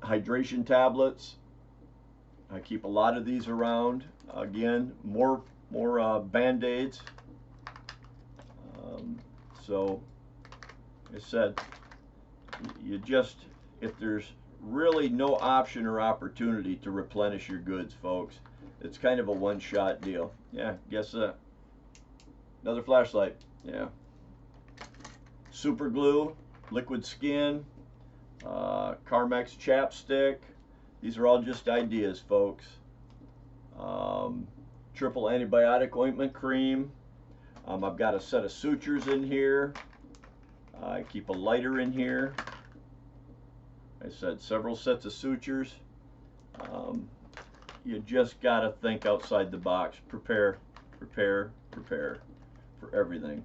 hydration tablets. I keep a lot of these around. Again, more Band-Aids. So, like I said, you just, if there's really no option or opportunity to replenish your goods, folks, it's kind of a one-shot deal. Yeah, guess another flashlight. Yeah. Super glue, liquid skin, Carmex chapstick. These are all just ideas, folks. Triple antibiotic ointment cream. I've got a set of sutures in here. I keep a lighter in here. I said several sets of sutures. You just got to think outside the box. Prepare for everything.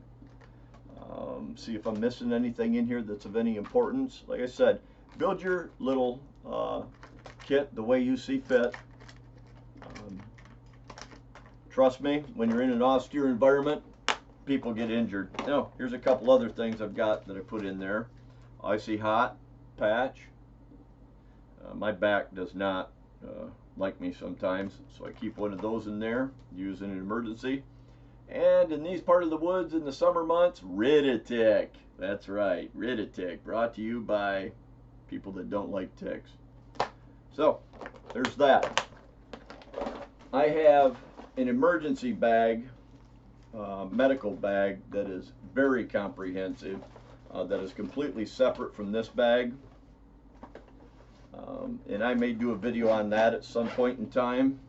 See if I'm missing anything in here that's of any importance. Like I said, build your little kit the way you see fit. Trust me, when you're in an austere environment, people get injured. Now, here's a couple other things I've got that I put in there. Icy hot patch. My back does not like me sometimes, so I keep one of those in there, use in an emergency. And in these part of the woods in the summer months, Rid-A-Tick. That's right, Rid-A-Tick, brought to you by people that don't like ticks. So, there's that. I have an emergency bag, medical bag, that is very comprehensive, that is completely separate from this bag. And I may do a video on that at some point in time,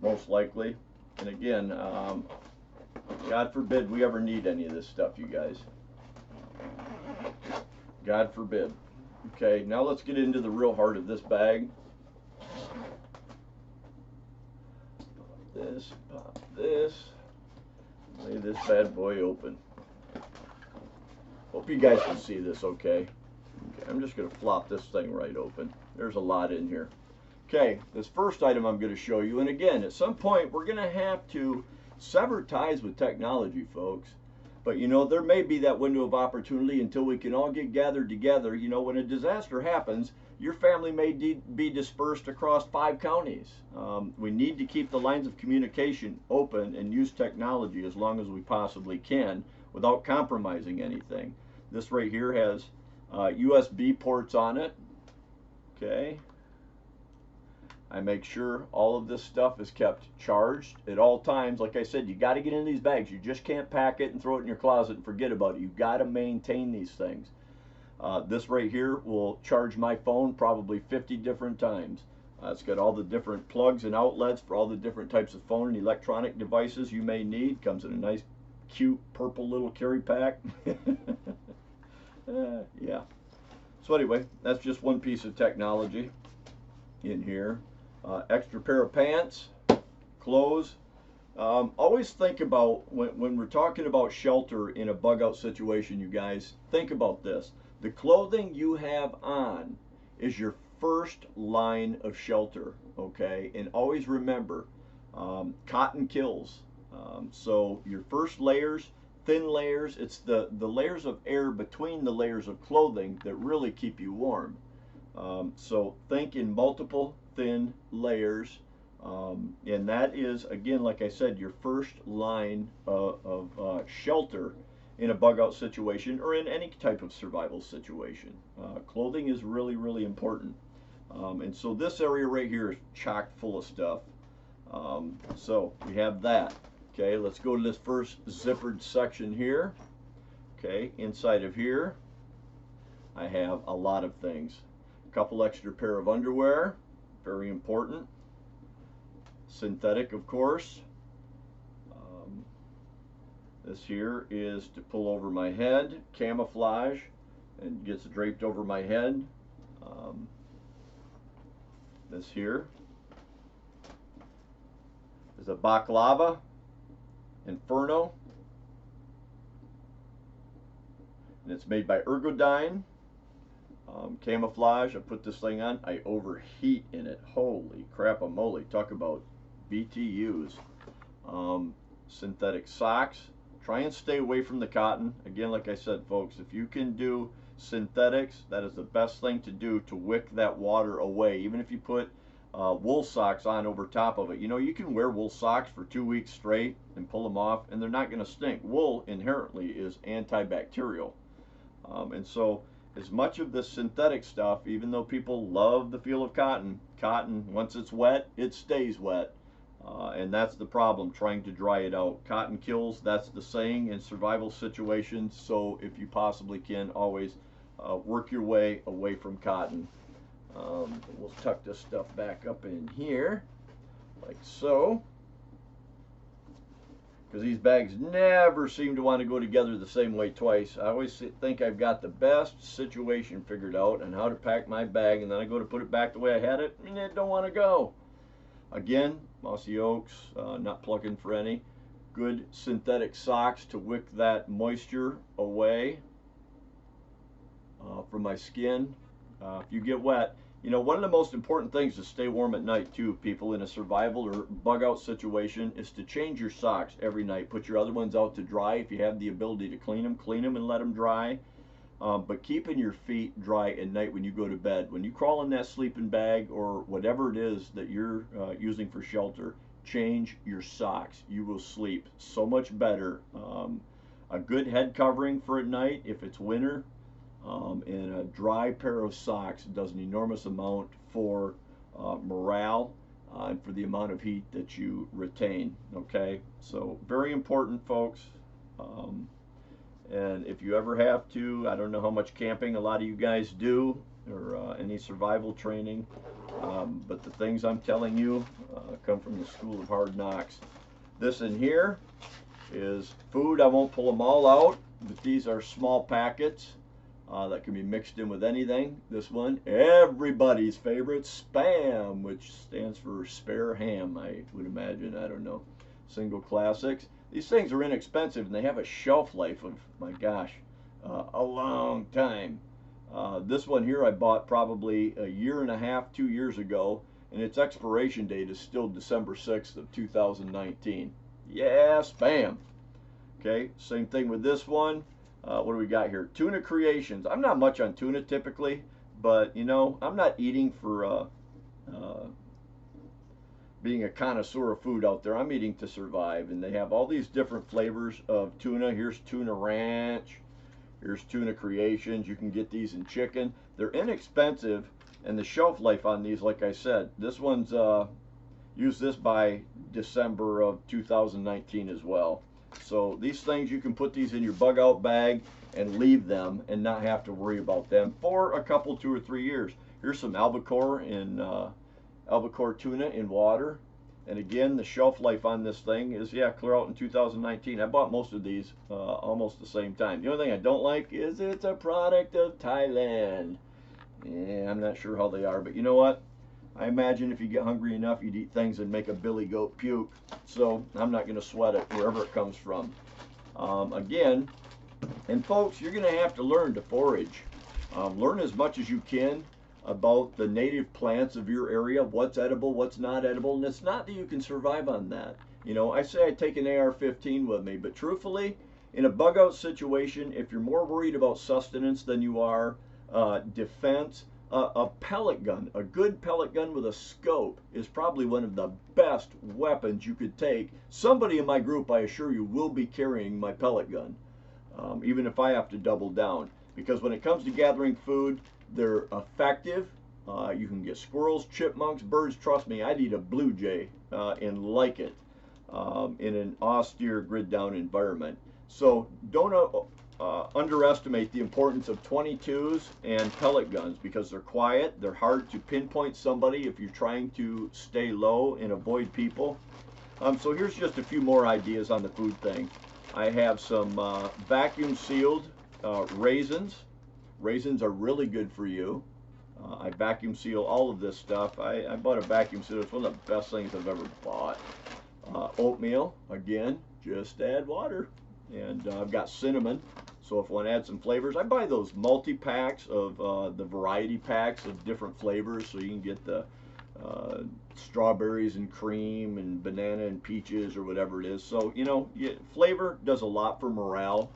most likely. And again, God forbid we ever need any of this stuff, you guys. God forbid. Okay, now let's get into the real heart of this bag. Pop this, lay this bad boy open. Hope you guys can see this okay. I'm just going to flop this thing right open. There's a lot in here. Okay, this first item I'm going to show you, and again, at some point we're going to have to sever ties with technology, folks. But you know, there may be that window of opportunity until we can all get gathered together. You know, when a disaster happens, your family may be dispersed across 5 counties. We need to keep the lines of communication open and use technology as long as we possibly can without compromising anything. This right here has USB ports on it. Okay. I make sure all of this stuff is kept charged at all times. Like I said, you got to get in these bags. You just can't pack it and throw it in your closet and forget about it. You've got to maintain these things. This right here will charge my phone probably 50 different times. It's got all the different plugs and outlets for all the different types of phone and electronic devices you may need. Comes in a nice, cute, purple little carry pack. Yeah. So anyway, that's just one piece of technology in here. Extra pair of pants, clothes. Always think about, when we're talking about shelter in a bug out situation, you guys, think about this. The clothing you have on is your first line of shelter, okay? And always remember, cotton kills. So your first layers, thin layers, it's the layers of air between the layers of clothing that really keep you warm. So think in multiple thin layers, and that is, again, like I said, your first line of shelter in a bug out situation or in any type of survival situation. Clothing is really, really important. And so this area right here is chock full of stuff. So we have that. Okay, let's go to this first zippered section here. Okay, inside of here I have a lot of things. A couple extra pair of underwear, very important. Synthetic, of course. This here is to pull over my head, camouflage, and gets draped over my head. This here is a Baklava Inferno, and it's made by Ergodyne. Camouflage. I put this thing on, I overheat in it. Holy crap-a-moly, talk about BTUs. Synthetic socks. Try and stay away from the cotton. Again, like I said, folks, if you can do synthetics, that is the best thing to do to wick that water away. Even if you put wool socks on over top of it. You know, you can wear wool socks for 2 weeks straight and pull them off, and they're not going to stink. Wool inherently is antibacterial. And so as much of this synthetic stuff, even though people love the feel of cotton, once it's wet, it stays wet. And that's the problem, trying to dry it out. Cotton kills, that's the saying in survival situations. So if you possibly can, always work your way away from cotton. We'll tuck this stuff back up in here, like so. Because these bags never seem to want to go together the same way twice. I always think I've got the best situation figured out and how to pack my bag, and then I go to put it back the way I had it, and it don't want to go. Again, mossy oaks, not plugging for any. Good synthetic socks to wick that moisture away from my skin. If you get wet, you know, one of the most important things to stay warm at night too, people, in a survival or bug out situation, is to change your socks every night. Put your other ones out to dry. If you have the ability to clean them and let them dry. But keeping your feet dry at night when you go to bed. When you crawl in that sleeping bag or whatever it is that you're using for shelter, change your socks. You will sleep so much better. A good head covering for at night if it's winter, and a dry pair of socks does an enormous amount for morale and for the amount of heat that you retain. Okay, so very important, folks. And if you ever have to, I don't know how much camping a lot of you guys do, or any survival training, but the things I'm telling you come from the School of Hard Knocks. This in here is food. I won't pull them all out, but these are small packets that can be mixed in with anything. This one, everybody's favorite, Spam, which stands for spare ham, I would imagine. I don't know. Single classics. These things are inexpensive, and they have a shelf life of, my gosh, a long time. This one here I bought probably a year and a half, 2 years ago, and its expiration date is still December 6th of 2019. Yeah, Spam. Okay, same thing with this one. What do we got here? Tuna Creations. I'm not much on tuna typically, but you know, I'm not eating for being a connoisseur of food out there. I'm eating to survive, and they have all these different flavors of tuna. Here's Tuna Ranch. Here's Tuna Creations. You can get these in chicken. They're inexpensive, and the shelf life on these, like I said, this one's use this by December of 2019 as well. So these things, you can put these in your bug out bag and leave them and not have to worry about them for a couple, 2 or 3 years. Here's some albacore tuna in water, and again, the shelf life on this thing is, yeah, clear out in 2019. I bought most of these almost the same time. The only thing I don't like is it's a product of Thailand. Yeah, I'm not sure how they are, but you know what? I imagine if you get hungry enough, you'd eat things that make a billy goat puke. So I'm not going to sweat it wherever it comes from. Again, and folks, you're going to have to learn to forage. Learn as much as you can about the native plants of your area, what's edible, what's not edible, and it's not that you can survive on that. You know, I say I take an AR-15 with me, but truthfully, in a bug out situation, if you're more worried about sustenance than you are defense, a pellet gun, a good pellet gun with a scope, is probably one of the best weapons you could take. Somebody in my group, I assure you, will be carrying my pellet gun, even if I have to double down. Because when it comes to gathering food, they're effective. You can get squirrels, chipmunks, birds. Trust me, I'd eat a blue jay and like it in an austere grid down environment. So don't underestimate the importance of 22s and pellet guns, because they're quiet, they're hard to pinpoint somebody if you're trying to stay low and avoid people. So here's just a few more ideas on the food thing. I have some vacuum sealed raisins. Raisins are really good for you. I vacuum seal all of this stuff. I bought a vacuum sealer. It's one of the best things I've ever bought. Oatmeal, again, just add water. And I've got cinnamon, so if I want to add some flavors, I buy those multi-packs of the variety packs of different flavors, so you can get the strawberries and cream and banana and peaches or whatever it is. So, you know, flavor does a lot for morale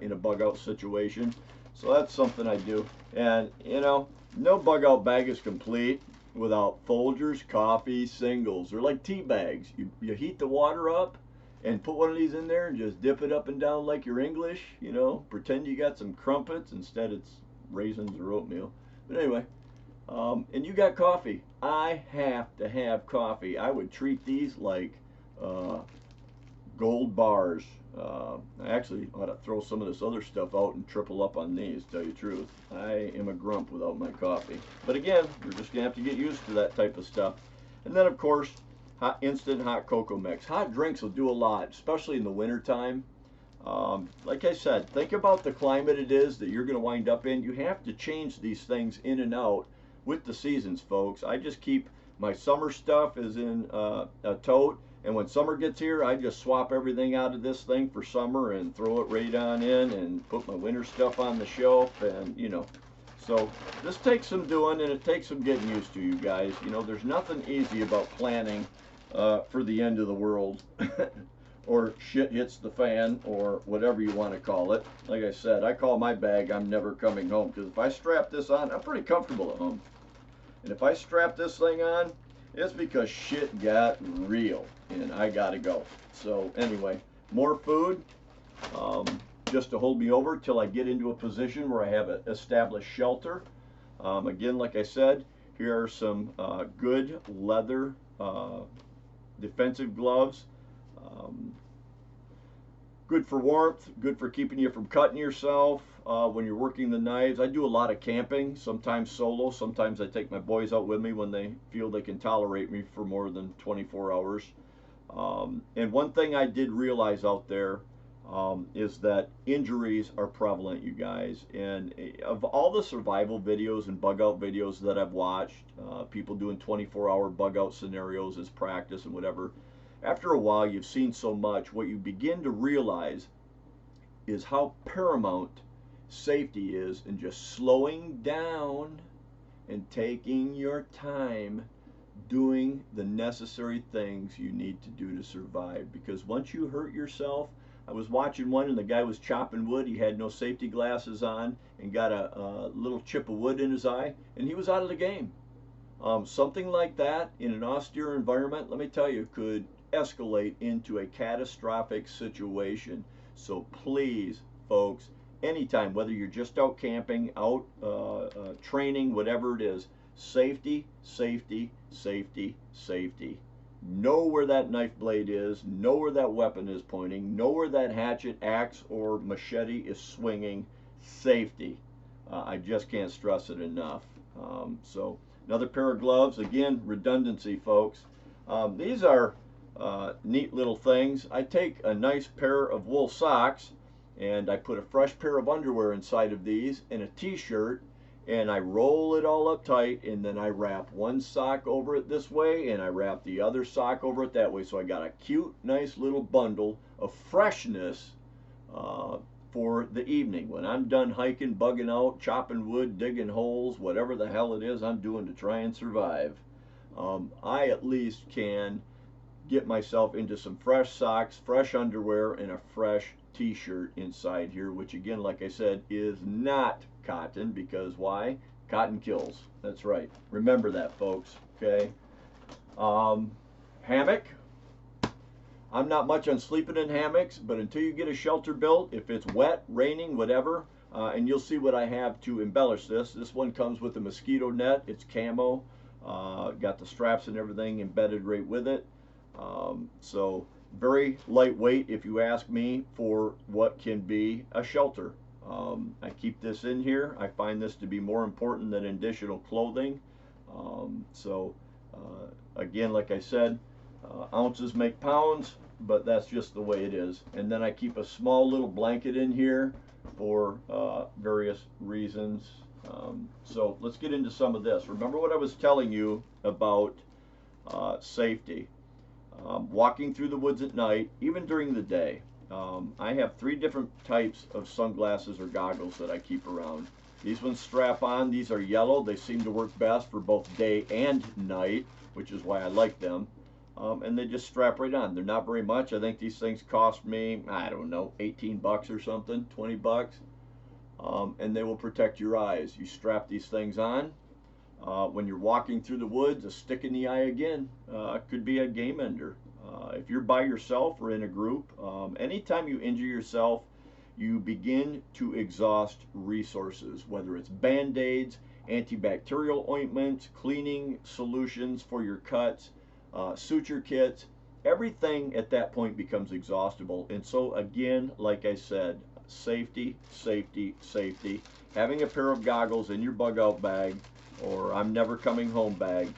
in a bug out situation. So that's something I do. And, you know, no bug out bag is complete without Folgers coffee singles. They're like tea bags. You heat the water up and put one of these in there and just dip it up and down like you're English, you know, pretend you got some crumpets, instead it's raisins or oatmeal. But anyway, and you got coffee. I have to have coffee. I would treat these like gold bars. I actually ought to throw some of this other stuff out and triple up on these, to tell you the truth. I am a grump without my coffee. But again, you're just going to have to get used to that type of stuff. And then, of course, instant hot cocoa mix. Hot drinks will do a lot, especially in the wintertime. Like I said, think about the climate it is that you're going to wind up in. You have to change these things in and out with the seasons, folks. I just keep my summer stuff is in a tote, and when summer gets here, I just swap everything out of this thing for summer and throw it right on in and put my winter stuff on the shelf, and you know. So this takes some doing, and it takes some getting used to, you guys. You know, there's nothing easy about planning for the end of the world or shit hits the fan, or whatever you want to call it. Like I said, I call my bag I'm never coming home, because if I strap this on, I'm pretty comfortable at home. And if I strap this thing on, it's because shit got real and I gotta go. So anyway, more food just to hold me over till I get into a position where I have an established shelter. Again, like I said, here are some good leather defensive gloves. Good for warmth, good for keeping you from cutting yourself when you're working the knives. I do a lot of camping, sometimes solo, sometimes I take my boys out with me when they feel they can tolerate me for more than 24 hours. And one thing I did realize out there is that injuries are prevalent, you guys. And of all the survival videos and bug out videos that I've watched, people doing 24-hour bug out scenarios as practice and whatever, after a while you've seen so much, what you begin to realize is how paramount safety is in just slowing down and taking your time doing the necessary things you need to do to survive. Because once you hurt yourself, I was watching one and the guy was chopping wood. He had no safety glasses on and got a little chip of wood in his eye, and he was out of the game. Something like that in an austere environment, let me tell you, could escalate into a catastrophic situation. So please, folks, anytime, whether you're just out camping, out training, whatever it is, safety, safety, safety, safety. Know where that knife blade is, know where that weapon is pointing, know where that hatchet, axe, or machete is swinging. Safety. I just can't stress it enough. So another pair of gloves, again, redundancy, folks. These are neat little things. I take a nice pair of wool socks and I put a fresh pair of underwear inside of these and a t-shirt, and I roll it all up tight, and then I wrap one sock over it this way and I wrap the other sock over it that way. So I got a cute, nice little bundle of freshness for the evening when I'm done hiking, bugging out, chopping wood, digging holes, whatever the hell it is I'm doing to try and survive. I at least can get myself into some fresh socks, fresh underwear, and a fresh t-shirt inside here, which again, like I said, is not cotton, because why? Cotton kills. That's right. Remember that, folks. Okay. Hammock. I'm not much on sleeping in hammocks, but until you get a shelter built, if it's wet, raining, whatever, and you'll see what I have to embellish this. This one comes with a mosquito net. It's camo. Got the straps and everything embedded right with it. So very lightweight, if you ask me, for what can be a shelter. I keep this in here. I find this to be more important than additional clothing. Again, like I said, ounces make pounds, but that's just the way it is. And then I keep a small little blanket in here for various reasons. So let's get into some of this. Remember what I was telling you about safety. Walking through the woods at night, even during the day. I have 3 different types of sunglasses or goggles that I keep around. These ones strap on. These are yellow. They seem to work best for both day and night, which is why I like them. And they just strap right on. They're not very much. I think these things cost me, I don't know, 18 bucks or something, 20 bucks. And they will protect your eyes. You strap these things on. When you're walking through the woods, a stick in the eye again could be a game ender. If you're by yourself or in a group, anytime you injure yourself, you begin to exhaust resources, whether it's band-aids, antibacterial ointments, cleaning solutions for your cuts, suture kits. Everything at that point becomes exhaustible. And so again, like I said, safety, safety, safety. Having a pair of goggles in your bug out bag or I'm never coming home bag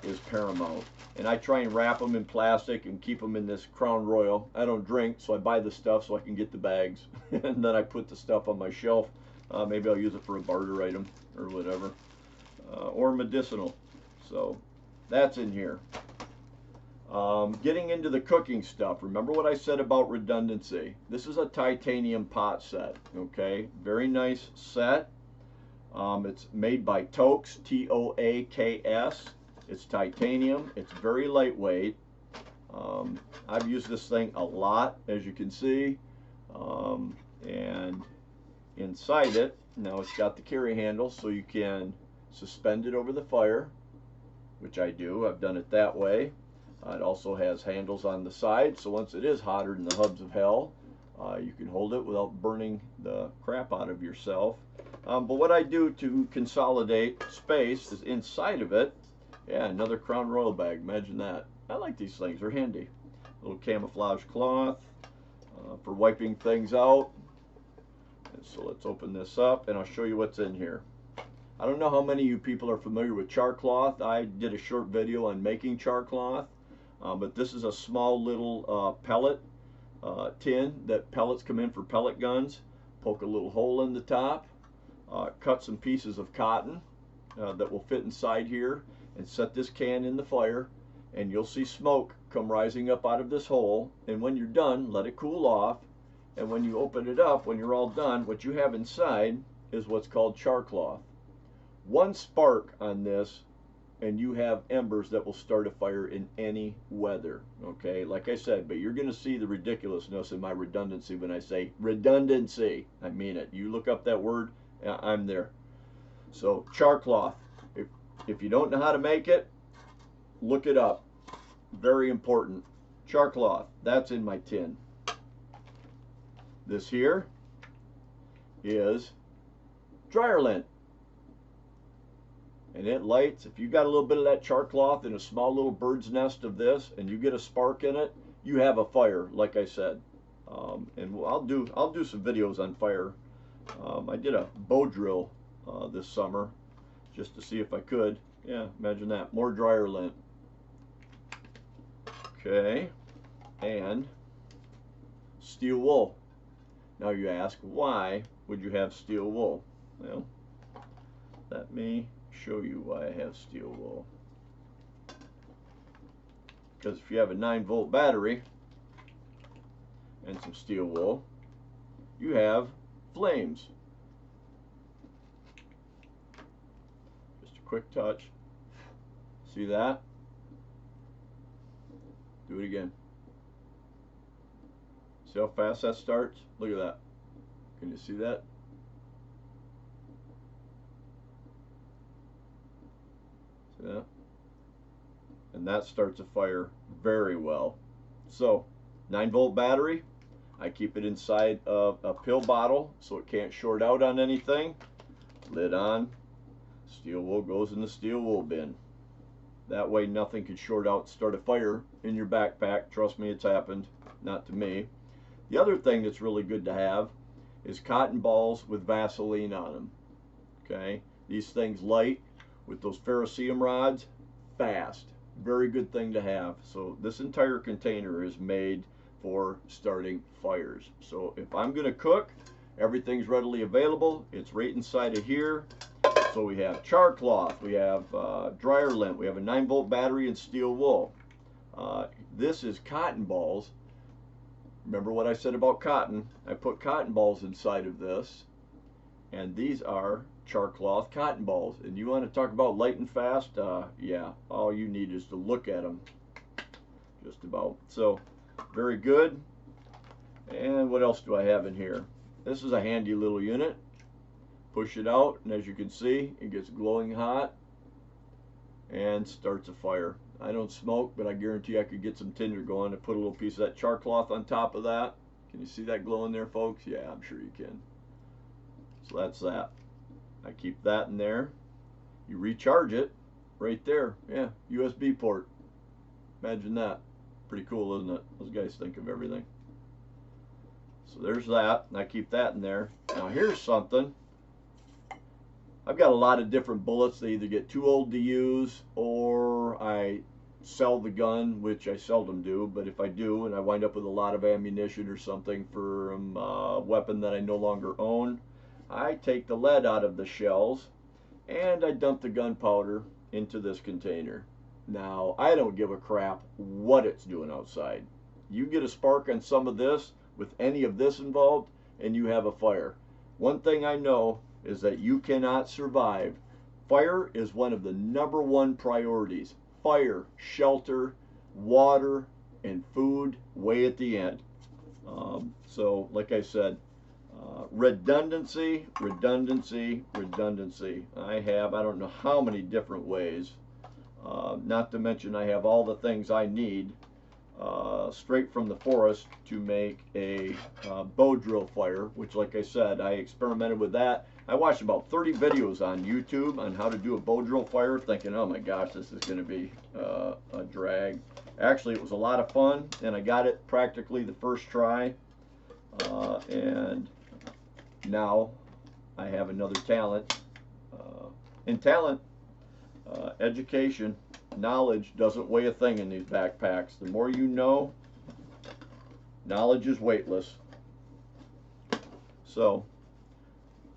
is paramount. And I try and wrap them in plastic and keep them in this Crown Royal. I don't drink, so I buy the stuff so I can get the bags. And then I put the stuff on my shelf. Maybe I'll use it for a barter item or whatever. Or medicinal. So that's in here. Getting into the cooking stuff. Remember what I said about redundancy. This is a titanium pot set. Okay, very nice set. It's made by Toaks, T-O-A-K-S. It's titanium. It's very lightweight. I've used this thing a lot, as you can see. And inside it, now it's got the carry handle so you can suspend it over the fire, which I do. I've done it that way. It also has handles on the side, so once it is hotter than the hubs of hell, you can hold it without burning the crap out of yourself. But what I do to consolidate space is inside of it. Yeah, another Crown Royal bag. Imagine that. I like these things. They're handy. Little camouflage cloth for wiping things out. And so let's open this up and I'll show you what's in here. I don't know how many of you people are familiar with char cloth. I did a short video on making char cloth. But this is a small little pellet tin that pellets come in for pellet guns. Poke a little hole in the top. Cut some pieces of cotton that will fit inside here and set this can in the fire, and you'll see smoke come rising up out of this hole. And when you're done, let it cool off, and when you open it up, when you're all done, what you have inside is what's called char cloth. One spark on this and you have embers that will start a fire in any weather. Okay, like I said, but you're going to see the ridiculousness in my redundancy when I say redundancy. I mean it. You look up that word, I'm there. So char cloth, if you don't know how to make it, look it up. Very important. Char cloth, that's in my tin. This here is dryer lint. And it lights. If you got a little bit of that char cloth in a small little bird's nest of this and you get a spark in it, you have a fire, like I said. And I'll do some videos on fire. I did a bow drill this summer just to see if I could. Yeah, imagine that. More dryer lint. Okay, and steel wool. Now you ask, why would you have steel wool? Well, let me show you why I have steel wool. Because if you have a 9-volt battery and some steel wool, you have flames. Just a quick touch. See that? Do it again. See how fast that starts? Look at that. Can you see that? See that? And that starts a fire very well. So, 9-volt battery. I keep it inside of a pill bottle so it can't short out on anything. Lid on. Steel wool goes in the steel wool bin. That way nothing can short out and start a fire in your backpack. Trust me, it's happened. Not to me. The other thing that's really good to have is cotton balls with Vaseline on them. Okay? These things light with those ferrocerium rods fast. Very good thing to have. So this entire container is made for starting fires. So if I'm going to cook, everything's readily available. It's right inside of here. So we have char cloth, we have dryer lint, we have a 9-volt battery and steel wool. This is cotton balls. Remember what I said about cotton? I put cotton balls inside of this, and these are char cloth cotton balls. And you want to talk about light and fast? Yeah, all you need is to look at them, just about. So, very good. And what else do I have in here? This is a handy little unit. Push it out, and as you can see, it gets glowing hot and starts a fire. I don't smoke, but I guarantee I could get some tinder going. I put a little piece of that char cloth on top of that. Can you see that glowing there, folks? Yeah, I'm sure you can. So that's that. I keep that in there. You recharge it right there. Yeah, USB port. Imagine that. Pretty cool, isn't it? Those guys think of everything. So there's that, and I keep that in there. Now here's something. I've got a lot of different bullets. They either get too old to use, or I sell the gun, which I seldom do, but if I do and I wind up with a lot of ammunition or something for a weapon that I no longer own, I take the lead out of the shells and I dump the gunpowder into this container. Now, I don't give a crap what it's doing outside. You get a spark on some of this with any of this involved and you have a fire. One thing I know is that you cannot survive. Fire is one of the #1 priorities. Fire, shelter, water, and food way at the end. So, like I said, redundancy, redundancy, redundancy. I don't know how many different ways. Not to mention I have all the things I need straight from the forest to make a bow drill fire, which, like I said, I experimented with that. I watched about 30 videos on YouTube on how to do a bow drill fire, thinking, oh my gosh, this is going to be a drag. Actually, it was a lot of fun, and I got it practically the first try. And now I have another talent. And talent, education, knowledge doesn't weigh a thing in these backpacks. The more you know, knowledge is weightless. So,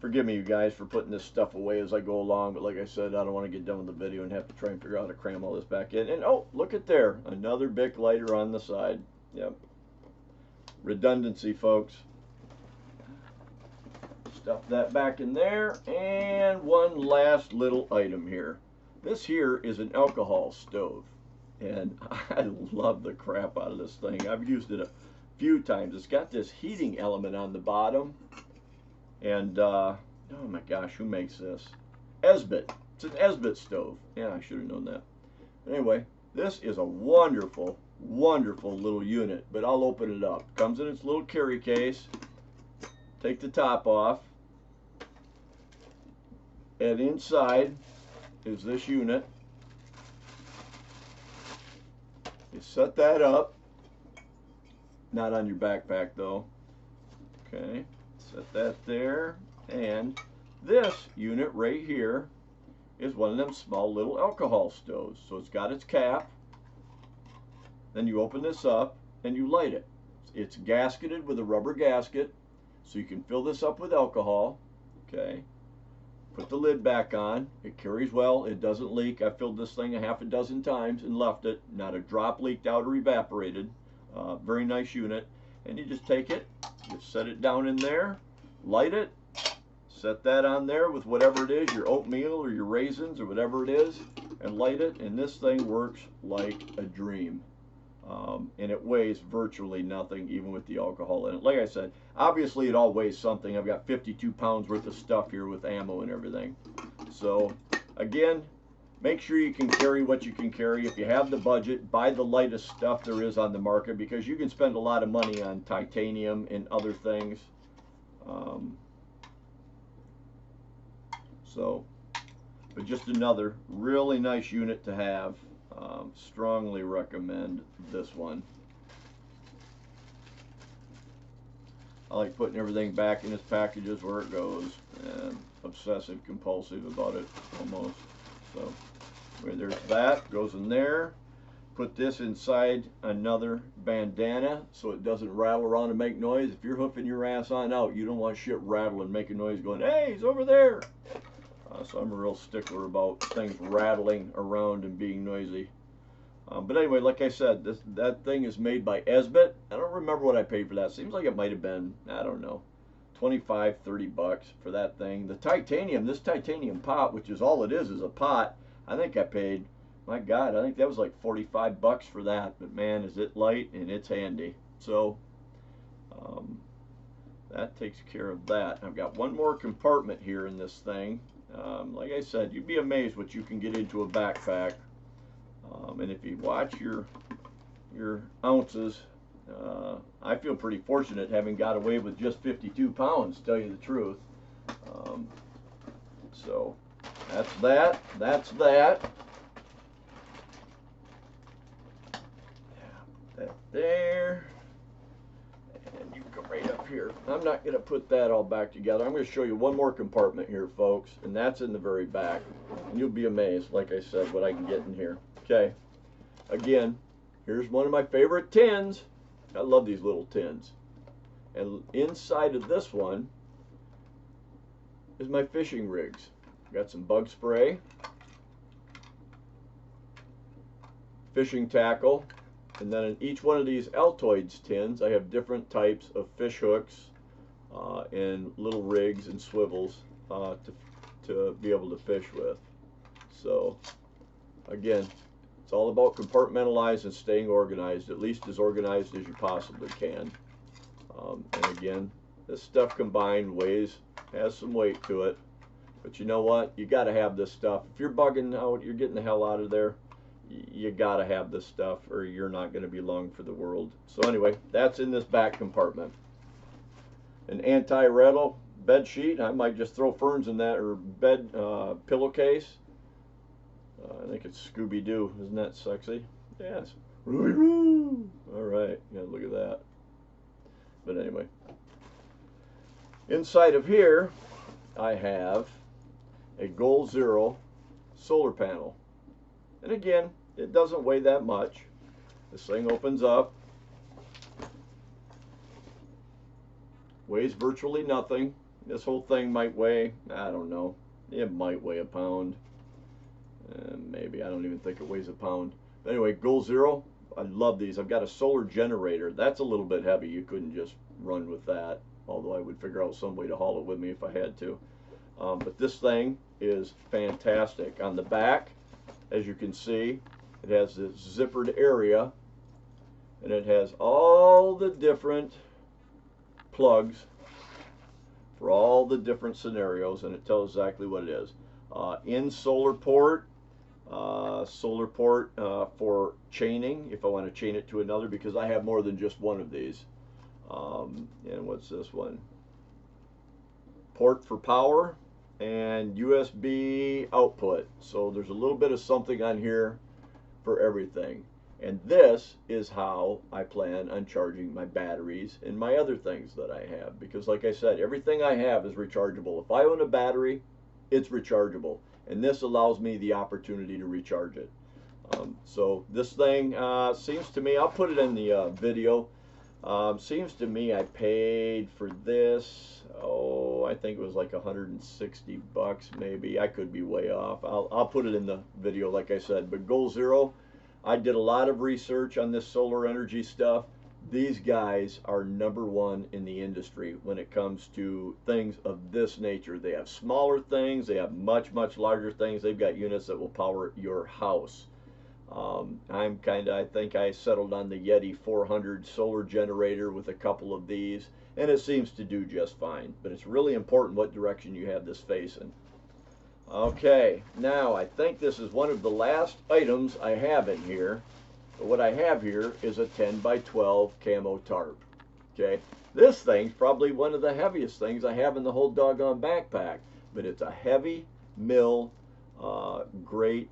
forgive me, you guys, for putting this stuff away as I go along, but like I said, I don't want to get done with the video and have to try and figure out how to cram all this back in. And oh, look at there, another Bic lighter on the side. Yep. Redundancy, folks. Stuff that back in there. And one last little item here. This here is an alcohol stove, and I love the crap out of this thing. I've used it a few times. It's got this heating element on the bottom, and oh my gosh, who makes this? S.C.H.F. It's an S.C.H.F. stove. Yeah, I should have known that. But anyway, this is a wonderful, wonderful little unit, but I'll open it up. Comes in its little carry case. Take the top off, and inside is this unit. You set that up, not on your backpack though. Okay, set that there, and this unit right here is one of them small little alcohol stoves. So it's got its cap, then you open this up and you light it. It's gasketed with a rubber gasket, so you can fill this up with alcohol. Okay, put the lid back on. It carries well, it doesn't leak. I filled this thing a half a dozen times and left it. Not a drop leaked out or evaporated. Very nice unit. And you just take it, you set it down in there, light it, set that on there with whatever it is, your oatmeal or your raisins or whatever it is, and light it, and this thing works like a dream. And it weighs virtually nothing, even with the alcohol in it. Like I said, obviously it all weighs something. I've got 52 pounds worth of stuff here with ammo and everything. So again, make sure you can carry what you can carry. If you have the budget, buy the lightest stuff there is on the market, because you can spend a lot of money on titanium and other things. But just another really nice unit to have. Strongly recommend this one. I like putting everything back in its packages where it goes, and obsessive compulsive about it almost. So there's that, goes in there. Put this inside another bandana so it doesn't rattle around and make noise. If you're hoofing your ass on out, you don't want shit rattling, making noise, going, hey, he's over there. So I'm a real stickler about things rattling around and being noisy. But anyway, like I said, that thing is made by S.C.H.F. I don't remember what I paid for that. Seems like it might have been, I don't know, 25, 30 bucks for that thing. The titanium, this titanium pot, which is all it is a pot, I think I paid, my God, I think that was like 45 bucks for that. But man, is it light and it's handy. So that takes care of that. I've got one more compartment here in this thing. Like I said, you'd be amazed what you can get into a backpack. And if you watch your ounces, I feel pretty fortunate having got away with just 52 pounds, to tell you the truth. So that's that. That's that. That there. And you come right up here. I'm not going to put that all back together. I'm going to show you one more compartment here, folks, and that's in the very back. And you'll be amazed, like I said, what I can get in here. Okay. Again, here's one of my favorite tins. I love these little tins. And inside of this one is my fishing rigs. Got some bug spray, fishing tackle, and then in each one of these Altoids tins I have different types of fish hooks and little rigs and swivels to be able to fish with. So again, it's all about compartmentalizing and staying organized, at least as organized as you possibly can. And again, this stuff combined has some weight to it. But you know what? You got to have this stuff. If you're bugging out, you're getting the hell out of there, you got to have this stuff or you're not going to be long for the world. So anyway, that's in this back compartment. An anti-rattle bed sheet. I might just throw ferns in that, or bed pillowcase. I think it's Scooby-Doo. Isn't that sexy? Yes. All right. Yeah, look at that. But anyway, inside of here, I have a Goal Zero solar panel. And again, it doesn't weigh that much. This thing opens up. Weighs virtually nothing. This whole thing might weigh, I don't know, it might weigh a pound. Maybe, I don't even think it weighs a pound. But anyway, Goal Zero, I love these. I've got a solar generator. That's a little bit heavy. You couldn't just run with that, although I would figure out some way to haul it with me if I had to. But this thing is fantastic. On the back, as you can see, it has this zippered area, and it has all the different plugs for all the different scenarios, and it tells exactly what it is. In solar port for chaining, if I want to chain it to another, because I have more than just one of these. And what's this one? Port for power and USB output. So there's a little bit of something on here for everything. And this is how I plan on charging my batteries and my other things that I have. Because like I said, everything I have is rechargeable. If I own a battery, it's rechargeable. And this allows me the opportunity to recharge it. So this thing seems to me, I'll put it in the video. Seems to me I paid for this, I think it was like 160 bucks maybe. I could be way off. I'll put it in the video like I said. But Goal Zero, I did a lot of research on this solar energy stuff. These guys are #1 in the industry when it comes to things of this nature. They have smaller things, they have much, much larger things. They've got units that will power your house. I think I settled on the Yeti 400 solar generator with a couple of these, and it seems to do just fine. But it's really important what direction you have this facing. Okay, now I think this is one of the last items I have in here. But what I have here is a 10 by 12 camo tarp. Okay, this thing's probably one of the heaviest things I have in the whole doggone backpack, but it's a heavy mill, great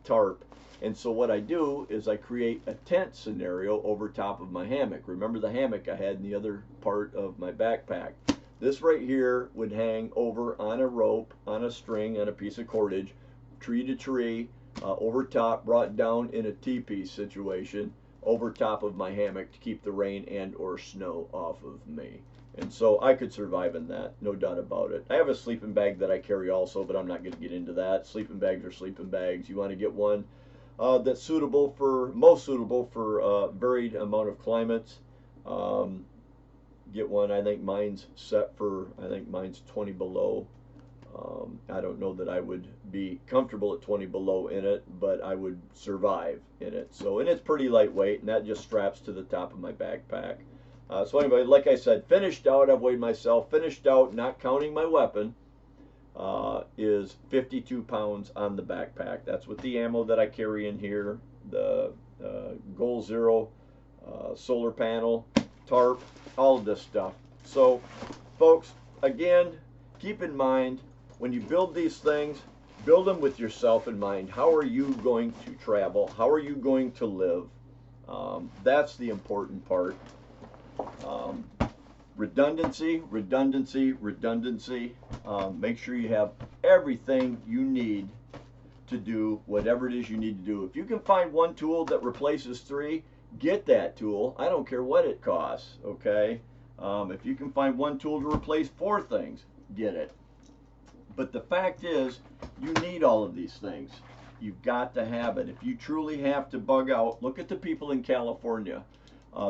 tarp. And so what I do is I create a tent scenario over top of my hammock. Remember the hammock I had in the other part of my backpack? This right here would hang over on a rope, on a string, on a piece of cordage, tree to tree, over top, brought down in a teepee situation, over top of my hammock to keep the rain and or snow off of me. And so I could survive in that, no doubt about it. I have a sleeping bag that I carry also, but I'm not going to get into that. Sleeping bags are sleeping bags. You want to get one that's most suitable for varied amount of climates. get one. I think mine's set for, I think mine's 20 below. I don't know that I would be comfortable at 20 below in it, but I would survive in it. So, and it's pretty lightweight, and that just straps to the top of my backpack. So anyway, like I said, finished out, I've weighed myself, finished out, not counting my weapon, is 52 pounds on the backpack. That's with the ammo that I carry in here, the Goal Zero solar panel, tarp, all of this stuff. So, folks, again, keep in mind, when you build these things, build them with yourself in mind. How are you going to travel? How are you going to live? That's the important part. Redundancy, redundancy, redundancy. Make sure you have everything you need to do whatever it is you need to do. If you can find one tool that replaces 3, get that tool. I don't care what it costs, okay? If you can find one tool to replace 4 things, get it. But the fact is, you need all of these things. You've got to have it. If you truly have to bug out, look at the people in California.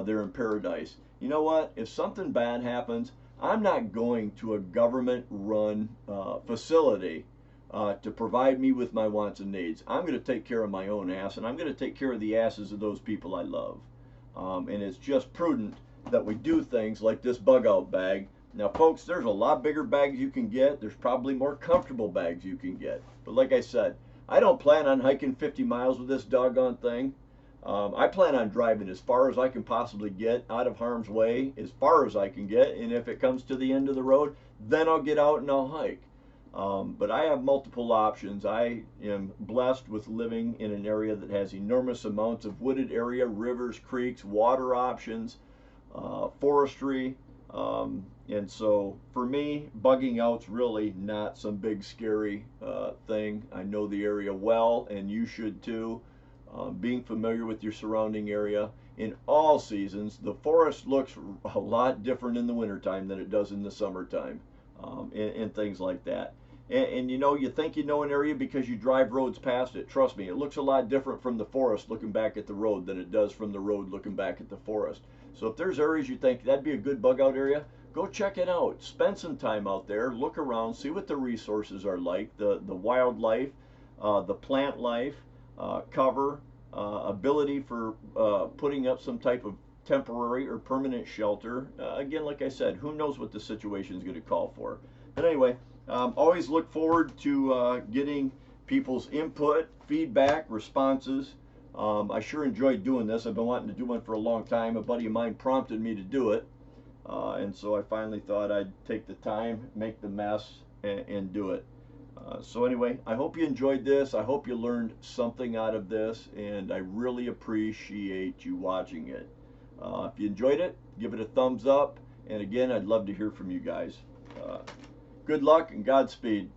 They're in paradise. You know what? If something bad happens, I'm not going to a government-run facility to provide me with my wants and needs. I'm going to take care of my own ass, and I'm going to take care of the asses of those people I love. And it's just prudent that we do things like this bug-out bag. Now, folks, there's a lot bigger bags you can get. There's probably more comfortable bags you can get. But like I said, I don't plan on hiking 50 miles with this doggone thing. I plan on driving as far as I can possibly get, out of harm's way, as far as I can get. And if it comes to the end of the road, then I'll get out and I'll hike. But I have multiple options. I am blessed with living in an area that has enormous amounts of wooded area, rivers, creeks, water options, forestry. And so for me, bugging out's really not some big scary thing. I know the area well, and you should too. Being familiar with your surrounding area. In all seasons, the forest looks a lot different in the wintertime than it does in the summertime, and things like that. And you know, you think you know an area because you drive roads past it. Trust me, it looks a lot different from the forest looking back at the road than it does from the road looking back at the forest. So if there's areas you think that'd be a good bug out area, go check it out. Spend some time out there, look around, see what the resources are like, the wildlife, the plant life, cover, ability for putting up some type of temporary or permanent shelter. Again, like I said, who knows what the situation is going to call for. But anyway, always look forward to getting people's input, feedback, responses. I sure enjoyed doing this. I've been wanting to do one for a long time. A buddy of mine prompted me to do it. And so I finally thought I'd take the time, make the mess, and do it. So anyway, I hope you enjoyed this. I hope you learned something out of this, and I really appreciate you watching it. If you enjoyed it, give it a thumbs up. And again, I'd love to hear from you guys. Good luck and Godspeed.